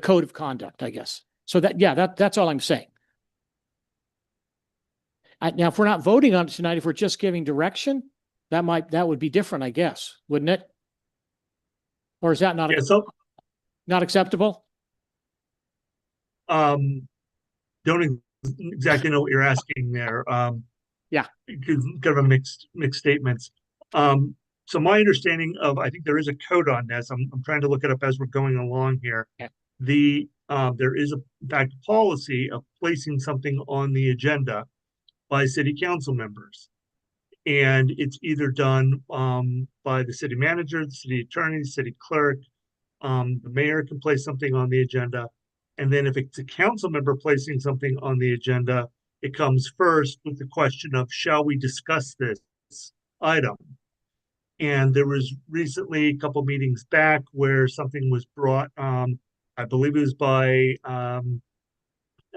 code of conduct, I guess. So that's all I'm saying. Now, if we're not voting on it tonight, if we're just giving direction, that would be different, I guess, wouldn't it? Or is that not? Yeah, so Not acceptable? don't exactly know what you're asking there. Yeah. Because kind of a mixed statements. So my understanding of, I think there is a code on this. I'm trying to look it up as we're going along here. Okay. There is in fact a policy of placing something on the agenda by city council members. And it's either done by the city manager, the city attorney, the city clerk. The mayor can place something on the agenda. And then if it's a council member placing something on the agenda, it comes first with the question of, shall we discuss this item? And there was recently a couple meetings back where something was brought, I believe it was by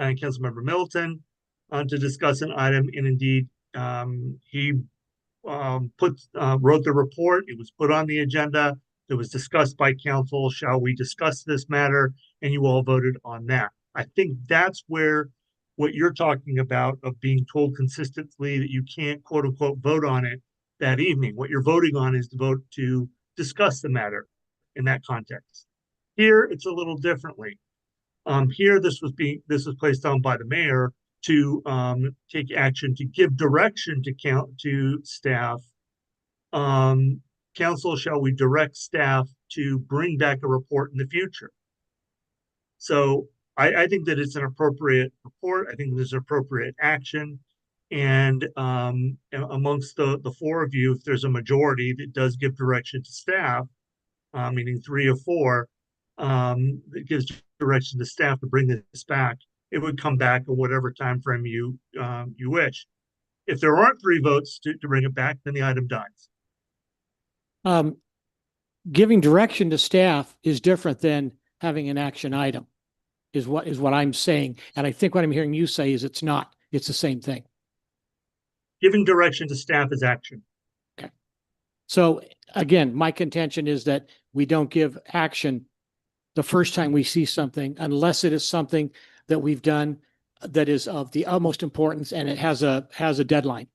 Councilmember Middleton to discuss an item. And indeed, he wrote the report. It was put on the agenda. It was discussed by council. Shall we discuss this matter? And you all voted on that. I think that's where what you're talking about of being told consistently that you can't quote unquote vote on it that evening. What you're voting on is to vote to discuss the matter in that context. Here, it's a little differently. Here, this was placed on by the mayor to take action to give direction to staff. Council, shall we direct staff to bring back a report in the future? So I think that it's an appropriate report. I think there's appropriate action. And amongst the four of you, if there's a majority that does give direction to staff, meaning 3 or 4, that gives direction to staff to bring this back, it would come back in whatever time frame you wish. If there aren't 3 votes to bring it back, then the item dies. Giving direction to staff is different than having an action item, is what I'm saying. And I think what I'm hearing you say is it's not. It's the same thing. Giving direction to staff is action. Okay. So again, my contention is that we don't give action the first time we see something unless it is something that we've done that is of the utmost importance and it has a deadline.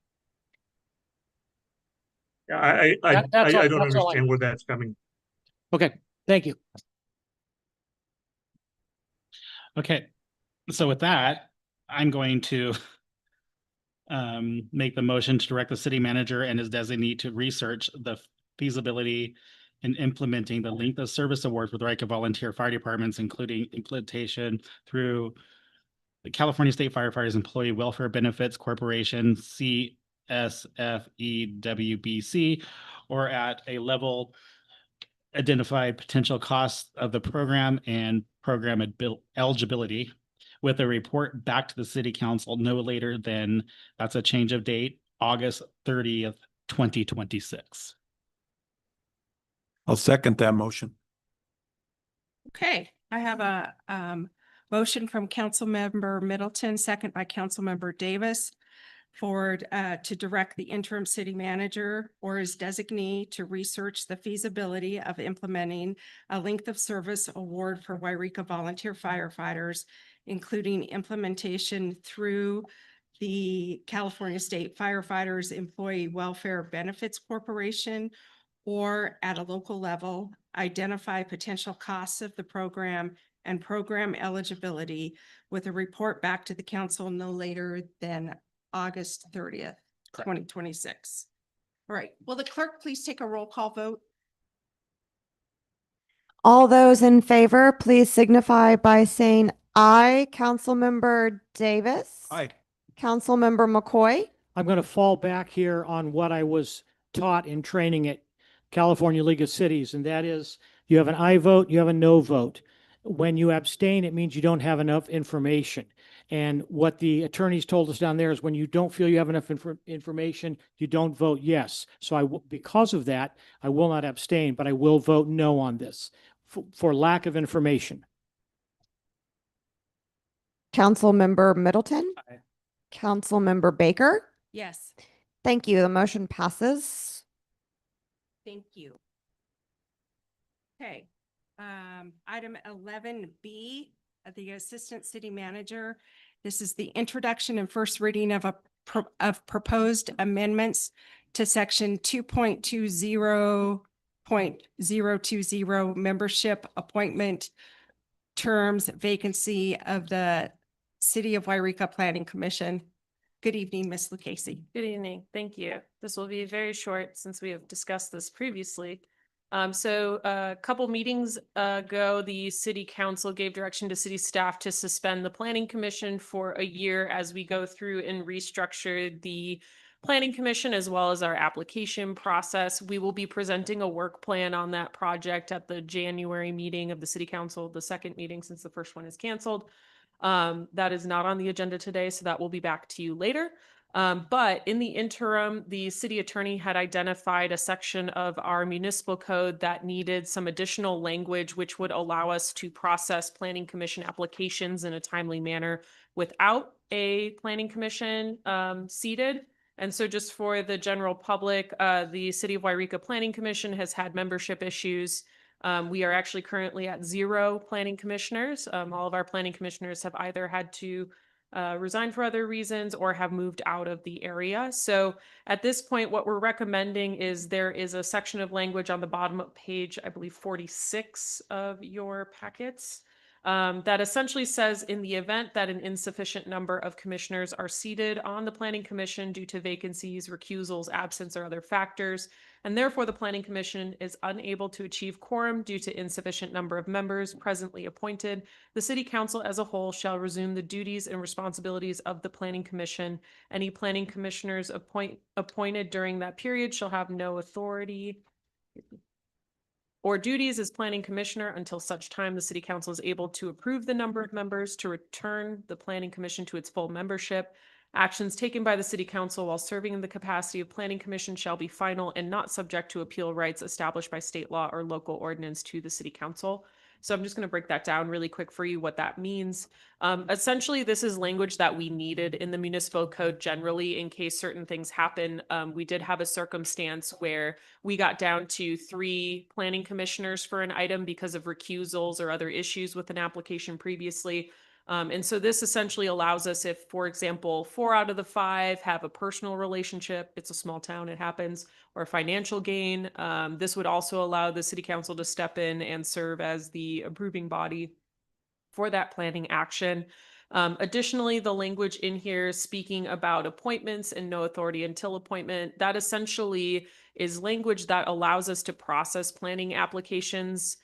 I don't understand where that's coming. Okay, thank you. Okay, so with that, I'm going to make the motion to direct the city manager and his designee to research the feasibility in implementing the length of service award for the Wairika volunteer fire departments, including implementation through the California State Firefighters Employee Welfare Benefits Corporation, CSFEWBC, or at a level identified potential costs of the program and program eligibility, with a report back to the city council no later than, that's a change of date, August 30th, 2026. I'll second that motion. Okay, I have a motion from Councilmember Middleton, second by Councilmember Davis, to direct the interim city manager or his designee to research the feasibility of implementing a length of service award for Wairika volunteer firefighters, including implementation through the California State Firefighters Employee Welfare Benefits Corporation, or at a local level, identify potential costs of the program and program eligibility, with a report back to the council no later than August 30th, 2026. All right, will the clerk please take a roll call vote? All those in favor, please signify by saying aye. Councilmember Davis. Aye. Councilmember McCoy. I'm going to fall back here on what I was taught in training at California League of Cities, and that is you have an aye vote, you have a no vote. When you abstain, it means you don't have enough information. And what the attorneys told us down there is when you don't feel you have enough information, you don't vote yes. So because of that, I will not abstain, but I will vote no on this for lack of information. Councilmember Middleton. Aye. Councilmember Baker. Yes, Thank you. The motion passes. thank you. Okay, item 11B, the Assistant City Manager. This is the introduction and first reading of proposed amendments to section 2.20.020 membership appointment terms vacancy of the City of Wairika Planning Commission. Good evening, Ms. Lucchese. Good evening. Thank you. This will be very short since we have discussed this previously. So a couple meetings ago, the city council gave direction to city staff to suspend the planning commission for a year as we go through and restructure the planning commission as well as our application process. We will be presenting a work plan on that project at the January meeting of the city council, the second meeting since the first one is canceled. That is not on the agenda today, so that will be back to you later. But in the interim, the city attorney had identified a section of our municipal code that needed some additional language, which would allow us to process planning commission applications in a timely manner without a planning commission seated. And so just for the general public, the City of Wairika Planning Commission has had membership issues. We are actually currently at 0 planning commissioners. All of our planning commissioners have either had to resign for other reasons or have moved out of the area. So at this point, what we're recommending is there is a section of language on the bottom of page, I believe 46 of your packets, that essentially says in the event that an insufficient number of commissioners are seated on the planning commission due to vacancies, recusals, absence, or other factors, and therefore the planning commission is unable to achieve quorum due to insufficient number of members presently appointed, the city council as a whole shall resume the duties and responsibilities of the planning commission. Any planning commissioners appointed during that period shall have no authority or duties as planning commissioner until such time the city council is able to approve the number of members to return the planning commission to its full membership. Actions taken by the city council while serving in the capacity of planning commission shall be final and not subject to appeal rights established by state law or local ordinance to the city council. So I'm just going to break that down really quick for you, what that means. Essentially, this is language that we needed in the municipal code generally in case certain things happen. We did have a circumstance where we got down to 3 planning commissioners for an item because of recusals or other issues with an application previously. And so this essentially allows us if, for example, 4 out of the 5 have a personal relationship, it's a small town, it happens, or financial gain. This would also allow the city council to step in and serve as the approving body for that planning action. Additionally, the language in here speaking about appointments and no authority until appointment, that essentially is language that allows us to process planning applications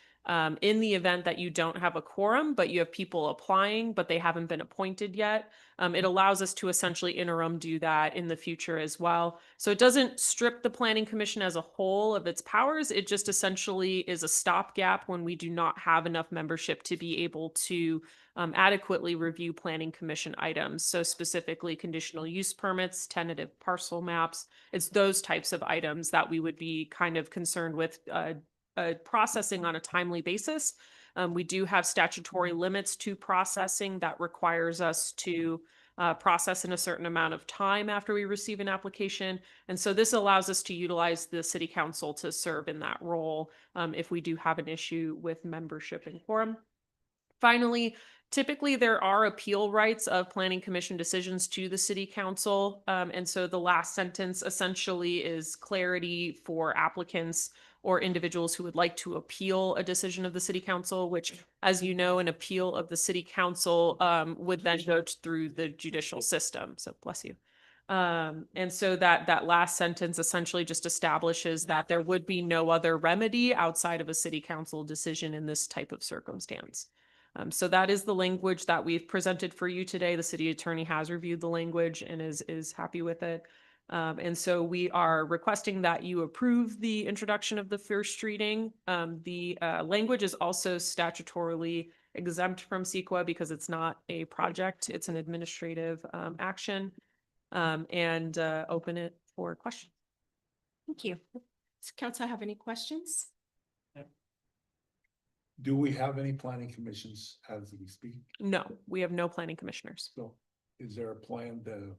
in the event that you don't have a quorum, but you have people applying, but they haven't been appointed yet. It allows us to essentially interim do that in the future as well. So it doesn't strip the planning commission as a whole of its powers. It just essentially is a stopgap when we do not have enough membership to be able to adequately review planning commission items. So specifically conditional use permits, tentative parcel maps. It's those types of items that we would be kind of concerned with processing on a timely basis. We do have statutory limits to processing that requires us to process in a certain amount of time after we receive an application. And so this allows us to utilize the city council to serve in that role if we do have an issue with membership and quorum. Finally, typically there are appeal rights of planning commission decisions to the city council. And so the last sentence essentially is clarity for applicants or individuals who would like to appeal a decision of the city council, which, as you know, an appeal of the city council would then go through the judicial system. So bless you. And so that last sentence essentially just establishes that there would be no other remedy outside of a city council decision in this type of circumstance. So that is the language that we've presented for you today. The city attorney has reviewed the language and is happy with it. And so we are requesting that you approve the introduction of the first reading. The language is also statutorily exempt from CEQA because it's not a project, it's an administrative action. And open it for questions. Thank you. Does council have any questions? Do we have any planning commissions as we speak? No, we have no planning commissioners. So is there a plan to,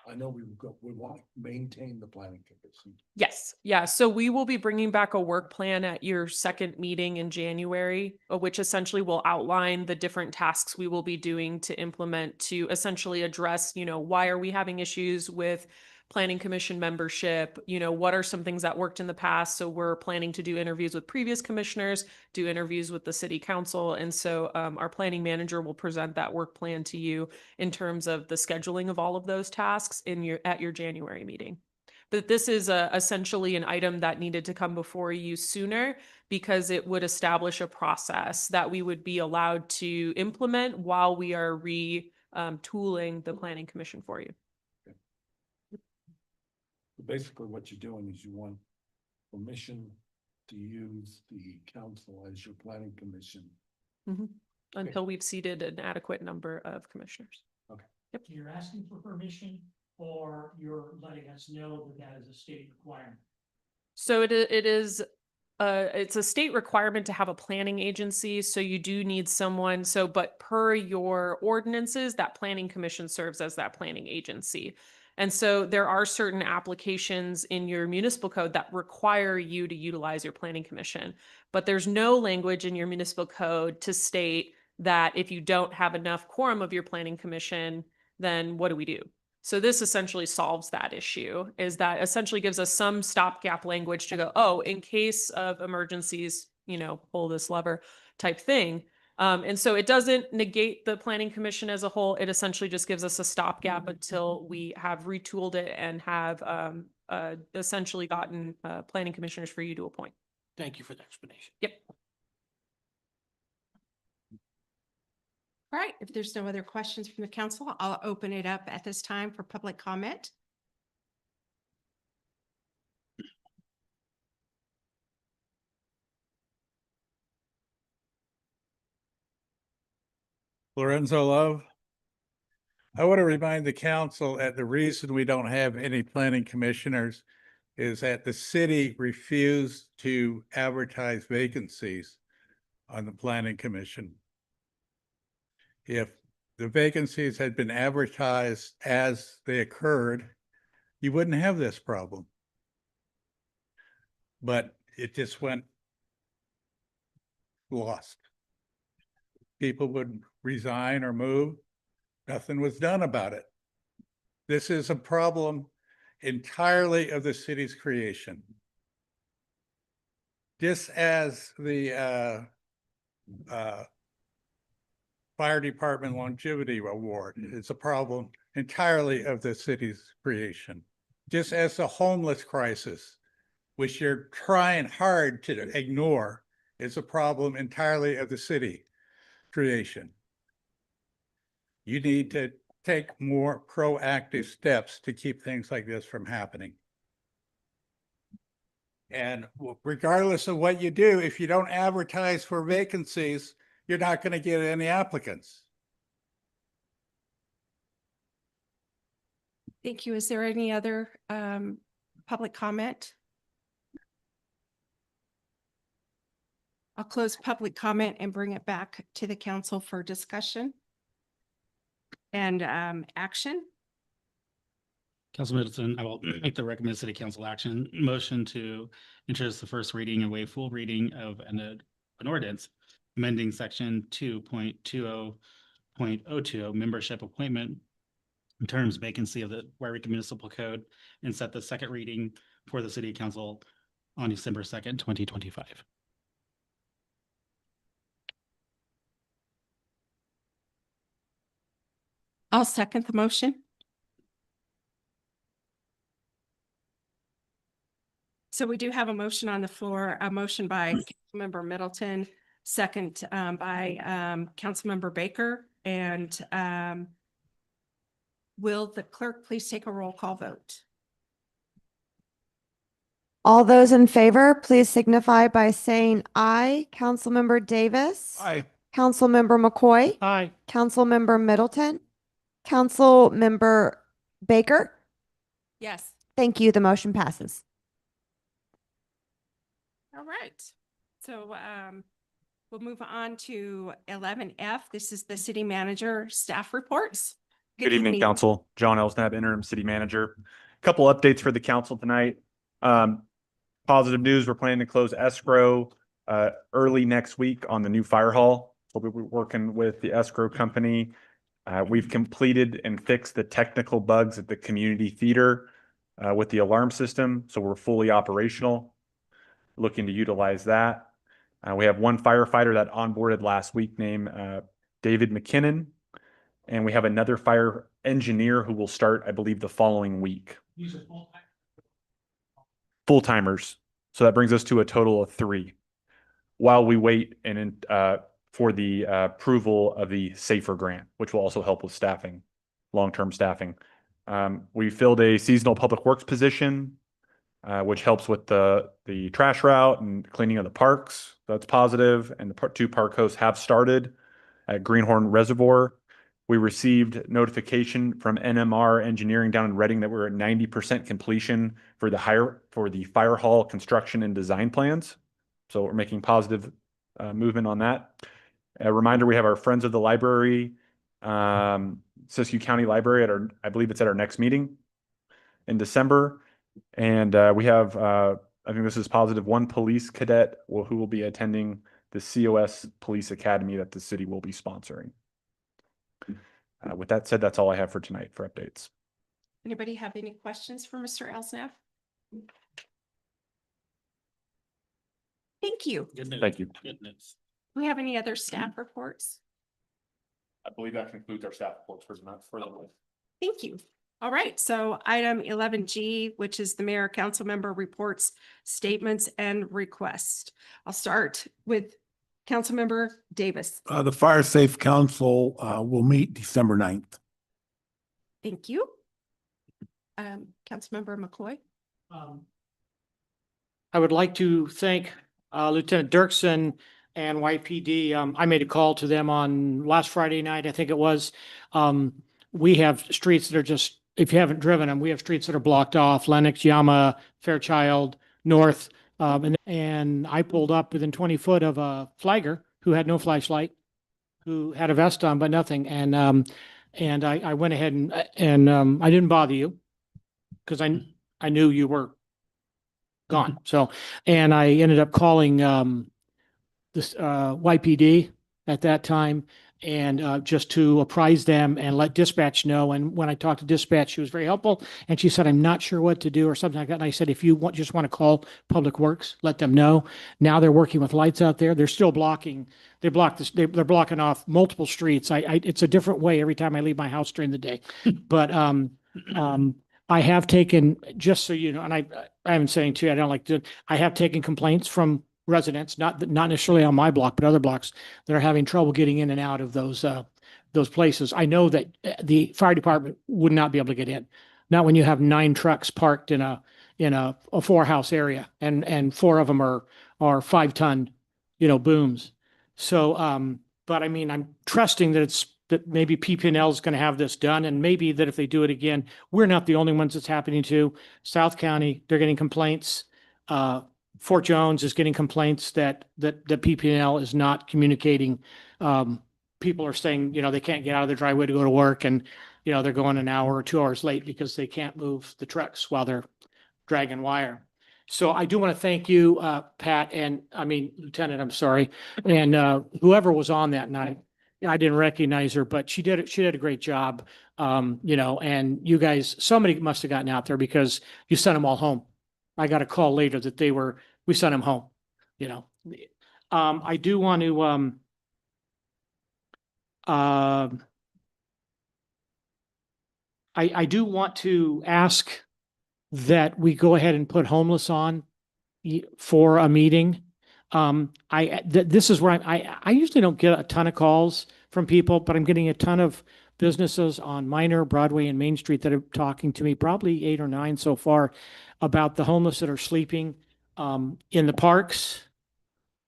I know we want to maintain the planning commission. Yes, yeah. So we will be bringing back a work plan at your second meeting in January, which essentially will outline the different tasks we will be doing to implement to essentially address, why are we having issues with planning commission membership? What are some things that worked in the past? So we're planning to do interviews with previous commissioners, do interviews with the city council. And so our planning manager will present that work plan to you in terms of the scheduling of all of those tasks at your January meeting. But this is essentially an item that needed to come before you sooner because it would establish a process that we would be allowed to implement while we are retooling the planning commission for you. Basically what you're doing is you want permission to use the council as your planning commission. Until we've seated an adequate number of commissioners. Okay. Yep. You're asking for permission or you're letting us know that is a state requirement? So it is it's a state requirement to have a planning agency. So you do need someone. But per your ordinances, that planning commission serves as that planning agency. And so there are certain applications in your municipal code that require you to utilize your planning commission, but there's no language in your municipal code to state that if you don't have enough quorum of your planning commission, then what do we do? So this essentially solves that issue, is that essentially gives us some stopgap language to go, oh, in case of emergencies, pull this lever type thing. And so it doesn't negate the planning commission as a whole. It essentially just gives us a stopgap until we have retooled it and have essentially gotten planning commissioners for you to appoint. Thank you for the explanation. Yep. All right, if there's no other questions from the council, I'll open it up at this time for public comment. Lorenzo Love. I want to remind the council that the reason we don't have any planning commissioners is that the city refused to advertise vacancies on the planning commission. If the vacancies had been advertised as they occurred, you wouldn't have this problem. But it just went lost. People would resign or move. Nothing was done about it. This is a problem entirely of the city's creation. Just as the Fire Department Longevity Award is a problem entirely of the city's creation. Just as the homeless crisis, which you're trying hard to ignore, is a problem entirely of the city creation. You need to take more proactive steps to keep things like this from happening. And regardless of what you do, if you don't advertise for vacancies, you're not going to get any applicants. Thank you. Is there any other public comment? I'll close public comment and bring it back to the council for discussion and action. Council Middleton, I will make the recommended city council action motion to introduce the first reading and waive full reading of an ordinance amending section 2.20.020 membership appointment terms vacancy of the Wairika Municipal Code and set the second reading for the city council on December 2nd, 2025. I'll second the motion. So we do have a motion on the floor, a motion by Councilmember Middleton, second by Councilmember Baker. And will the clerk please take a roll call vote? All those in favor, please signify by saying aye. Councilmember Davis. Aye. Councilmember McCoy. Aye. Councilmember Middleton. Councilmember Baker. Yes. Thank you. The motion passes. All right. So we'll move on to 11F. This is the city manager staff reports. Good evening, council. John Elsnab, interim city manager. Couple updates for the council tonight. Positive news, we're planning to close escrow early next week on the new fire hall. So we'll be working with the escrow company. We've completed and fixed the technical bugs at the community theater with the alarm system. So we're fully operational, looking to utilize that. We have one firefighter that onboarded last week named David McKinnon. And we have another fire engineer who will start, I believe, the following week. Full-timers. So that brings us to a total of 3 while we wait and for the approval of the SAFER grant, which will also help with staffing, long-term staffing. We filled a seasonal public works position, which helps with the trash route and cleaning of the parks. That's positive. And the 2 park hosts have started at Greenhorn Reservoir. We received notification from NMR Engineering down in Reading that we're at 90% completion for the fire hall construction and design plans. So we're making positive movement on that. A reminder, we have our Friends of the Library, Siskiyou County Library I believe it's at our next meeting in December. And we have, I think this is positive, 1 police cadet who will be attending the COS Police Academy that the city will be sponsoring. With that said, that's all I have for tonight for updates. Anybody have any questions for Mr. Elsnab? Thank you. Good news. Thank you. Good news. Do we have any other staff reports? I believe that concludes our staff reports for tonight. Thank you. All right, so item 11G, which is the mayor, council member reports, statements and requests. I'll start with Councilmember Davis. The Fire Safe Council will meet December 9th. Thank you. Councilmember McCoy. I would like to thank Lieutenant Dirksen and YPD. I made a call to them on last Friday night, I think it was. We have streets that are just, if you haven't driven them, we have streets that are blocked off, Lenox, Yama, Fairchild, North. And I pulled up within 20 foot of a flagger who had no flashlight, who had a vest on, but nothing. And I went ahead and I didn't bother you because I knew you were gone. So, and I ended up calling this YPD at that time and just to apprise them and let dispatch know. And when I talked to dispatch, she was very helpful. And she said, I'm not sure what to do or something like that. And I said, if you just want to call Public Works, let them know. Now they're working with lights out there. They're still blocking. They're blocking off multiple streets. It's a different way every time I leave my house during the day. But I have taken, just so you know, and I haven't saying to you, I don't like to, I have taken complaints from residents, not necessarily on my block, but other blocks that are having trouble getting in and out of those places. I know that the fire department would not be able to get in. Not when you have 9 trucks parked in a 4-house area and 4 of them are 5-ton, booms. So, but I mean, I'm trusting that maybe PPNL is going to have this done, and maybe that if they do it again, we're not the only ones it's happening to. South County, they're getting complaints. Fort Jones is getting complaints that PPNL is not communicating. People are saying, they can't get out of their driveway to go to work, and, they're going an hour or 2 hours late because they can't move the trucks while they're dragging wire. So I do want to thank you, Pat, and Lieutenant, I'm sorry, and whoever was on that night. I didn't recognize her, but she did a great job. And you guys, somebody must have gotten out there because you sent them all home. I got a call later that we sent them home, I do want to, I do want to ask that we go ahead and put homeless on for a meeting. This is where I usually don't get a ton of calls from people, but I'm getting a ton of businesses on Minor, Broadway, and Main Street that are talking to me, probably 8 or 9 so far, about the homeless that are sleeping in the parks,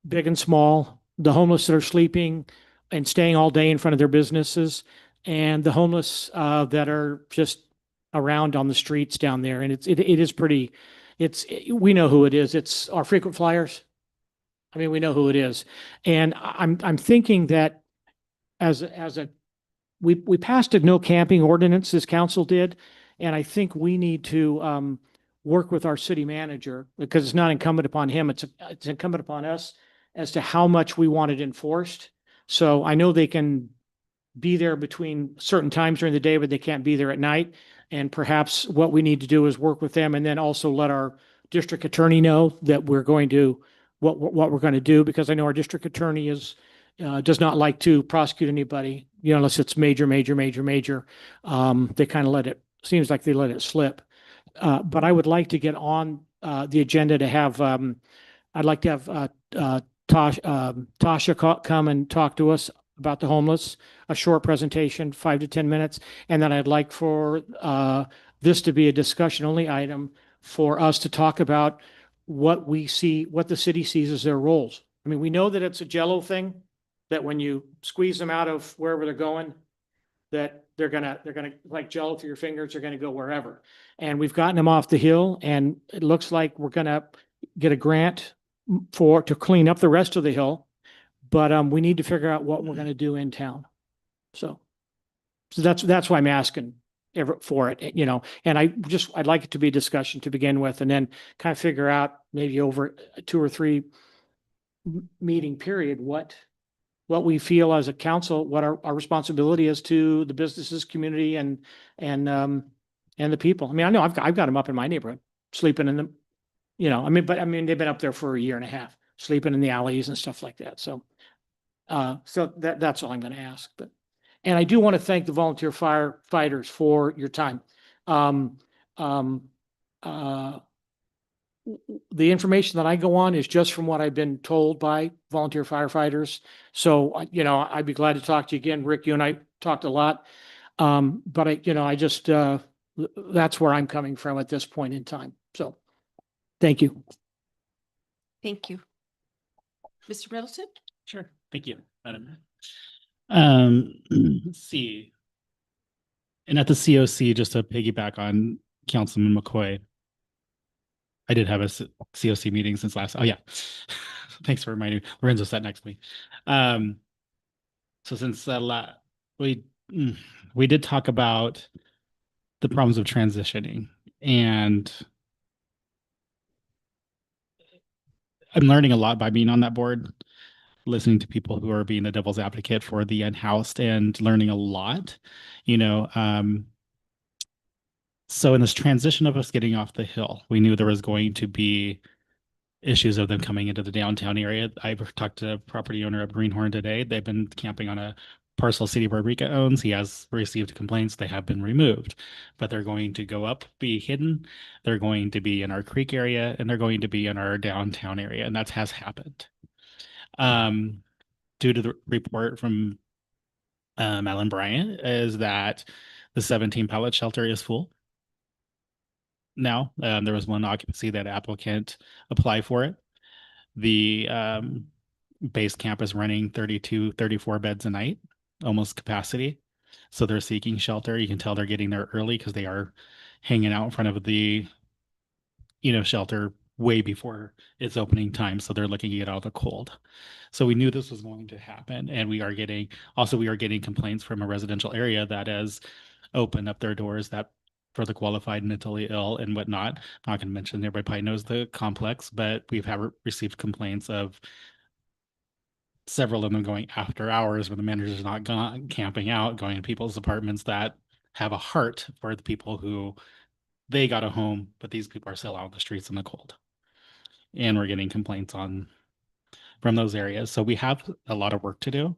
big and small, the homeless that are sleeping and staying all day in front of their businesses, and the homeless that are just around on the streets down there. And it is pretty, we know who it is. It's our frequent flyers. We know who it is. And I'm thinking that we passed a no camping ordinance, this council did. And I think we need to work with our city manager, because it's not incumbent upon him. It's incumbent upon us as to how much we want it enforced. So I know they can be there between certain times during the day, but they can't be there at night. And perhaps what we need to do is work with them, and then also let our district attorney know that we're going to, what we're going to do, because I know our district attorney does not like to prosecute anybody, unless it's major. They kind of seems like they let it slip. But I would like to get on the agenda to have, I'd like to have Tasha come and talk to us about the homeless, a short presentation, 5 to 10 minutes. And then I'd like for this to be a discussion only item for us to talk about what we see, what the city sees as their roles. We know that it's a jello thing, that when you squeeze them out of wherever they're going, that they're gonna like jello through your fingers, they're gonna go wherever. And we've gotten them off the hill, and it looks like we're gonna get a grant to clean up the rest of the hill. But we need to figure out what we're gonna do in town. So that's why I'm asking for it, and I'd like it to be a discussion to begin with, and then kind of figure out maybe over a 2 or 3 meeting period, what we feel as a council, what our responsibility is to the businesses, community, and the people. I know I've got them up in my neighborhood, sleeping in them, they've been up there for a year and a half, sleeping in the alleys and stuff like that. So So that's all I'm going to ask, but, and I do want to thank the volunteer firefighters for your time. Um, um, uh, the information that I go on is just from what I've been told by volunteer firefighters. So, you know, I'd be glad to talk to you again. Rick, you and I talked a lot. But I just, that's where I'm coming from at this point in time. So, thank you. Thank you. Mr. Middleton? Sure. Thank you, Madam. Let's see. And at the COC, just to piggyback on Councilman McCoy, I did have a COC meeting since last. Oh yeah, thanks for reminding me. Lorenzo sat next to me. So since we we did talk about the problems of transitioning, and I'm learning a lot by being on that board, listening to people who are being the devil's advocate for the unhoused and learning a lot, you know. So in this transition of us getting off the hill, we knew there was going to be issues of them coming into the downtown area. I've talked to a property owner of Greenhorn today. They've been camping on a parcel City of Wairika owns. He has received complaints. They have been removed, but they're going to go up, be hidden. They're going to be in our creek area, and they're going to be in our downtown area, and that has happened. Due to the report from Alan Bryant, is that the 17 pallet shelter is full now. There was one occupancy that applicant applied for it. The base camp is running 32, 34 beds a night, almost capacity. So they're seeking shelter. You can tell they're getting there early because they are hanging out in front of the, shelter way before its opening time. So they're looking to get out of the cold. So we knew this was going to happen. And we are getting complaints from a residential area that has opened up their doors that for the qualified mentally ill and whatnot. I'm not going to mention, everybody probably knows the complex, but we've received complaints of several of them going after hours when the manager's not gone camping out, going to people's apartments that have a heart for the people who they got a home, but these people are still out on the streets in the cold. And we're getting complaints from those areas. So we have a lot of work to do.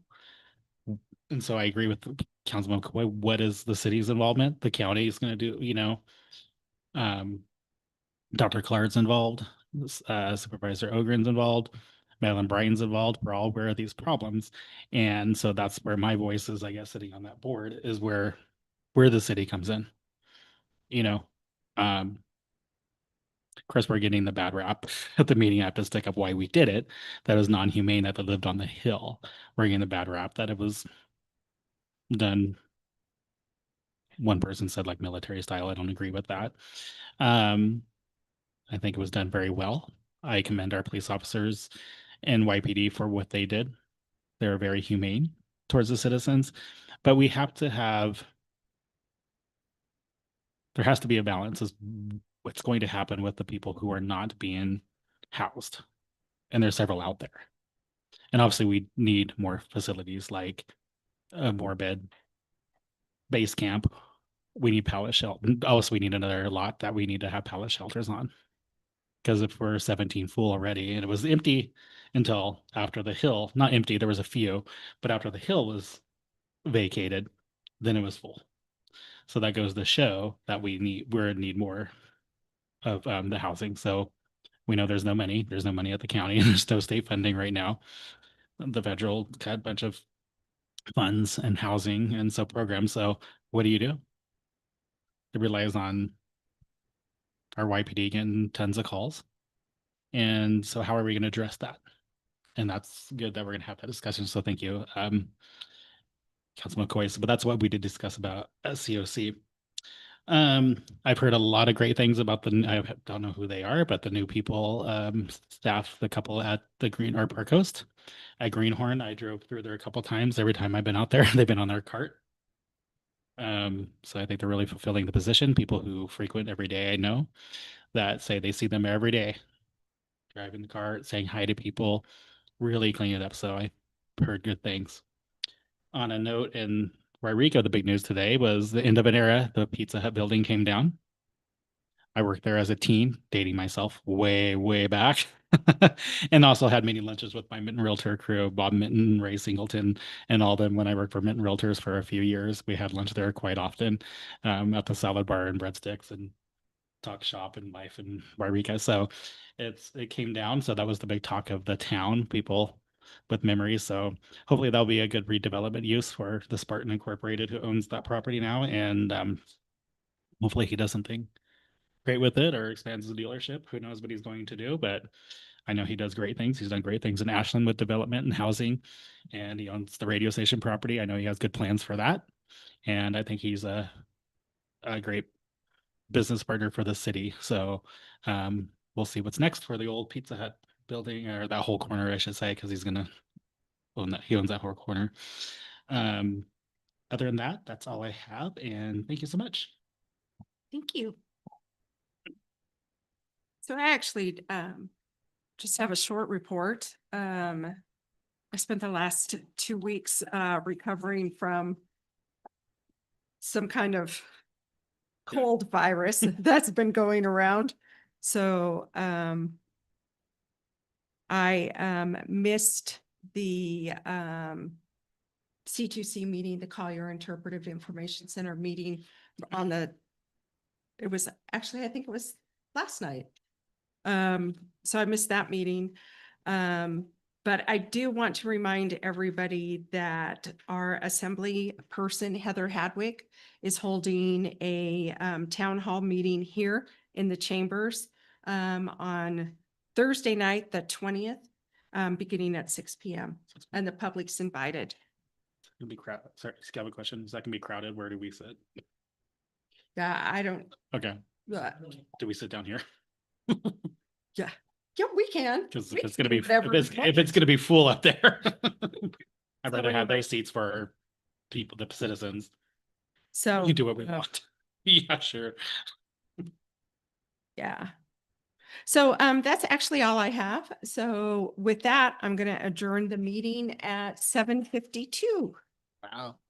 And so I agree with Councilman McCoy. What is the city's involvement? The county is going to do, Dr. Clark's involved, Supervisor Ogren's involved, Madeline Bryan's involved. We're all aware of these problems. And so that's where my voice is, I guess, sitting on that board is where the city comes in. Of course, we're getting the bad rap at the meeting. I have to stick up why we did it. That was non-humane that they lived on the hill. We're getting the bad rap that it was done. One person said like military style. I don't agree with that. I think it was done very well. I commend our police officers and YPD for what they did. They're very humane towards the citizens, but we have to there has to be a balance as what's going to happen with the people who are not being housed. And there's several out there. And obviously we need more facilities like a more bed base camp. We need pallet shelter. Also, we need another lot that we need to have pallet shelters on. Because if we're 17 full already, and it was empty until after the hill, not empty, there was a few, but after the hill was vacated, then it was full. So that goes to show that we need more of the housing. So we know there's no money at the county, and there's no state funding right now. The federal cut a bunch of funds and housing and so programs. So what do? It relies on our YPD getting tons of calls. And so how are we going to address that? And that's good that we're going to have that discussion. So thank you, Councilman McCoy. But that's what we did discuss about COC. I've heard a lot of great things about I don't know who they are, but the new people, staff, the couple at the Park Coast at Greenhorn. I drove through there a couple times. Every time I've been out there, they've been on their cart. So I think they're really fulfilling the position. People who frequent every day, I know, that say they see them every day, driving the cart, saying hi to people, really clean it up. So I heard good things. On a note, in Wairika, the big news today was the end of an era. The Pizza Hut building came down. I worked there as a teen, dating myself way, way back. And also had many lunches with my Minton Realtor crew, Bob Minton, Ray Singleton, and all them when I worked for Minton Realtors for a few years. We had lunch there quite often, at the salad bar and breadsticks and talk shop and life and Wairika. So it came down. So that was the big talk of the town, people with memories. So hopefully that'll be a good redevelopment use for the Spartan Incorporated who owns that property now. And hopefully he does something great with it or expands the dealership. Who knows what he's going to do, but I know he does great things. He's done great things in Ashland with development and housing, and he owns the radio station property. I know he has good plans for that. And I think he's a great business partner for the city. So we'll see what's next for the old Pizza Hut building, or that whole corner, I should say, because he's gonna own that. He owns that whole corner. Other than that, that's all I have. And thank you so much. Thank you. So I actually just have a short report. I spent the last 2 weeks recovering from some kind of cold virus that's been going around. So I missed the C2C meeting, the Collier Interpretive Information Center meeting on it was actually, I think it was last night. So I missed that meeting. But I do want to remind everybody that our assembly person, Heather Hadwick, is holding a town hall meeting here in the chambers on Thursday night, the 20th, beginning at 6 p.m. and the public's invited. It'll be crowded. Sorry, I have a question. Is that gonna be crowded? Where do we sit? Yeah, I don't. Okay. Uh, Do we sit down here? yeah, we can. Because We if it's can gonna do be whatever if we want. it's gonna be full up there, I'd rather we- have those seats for people, the citizens. So We can do what we want. Yeah, sure. yeah. So that's actually all I have. So with that, I'm going to adjourn the meeting at 7:52. Wow.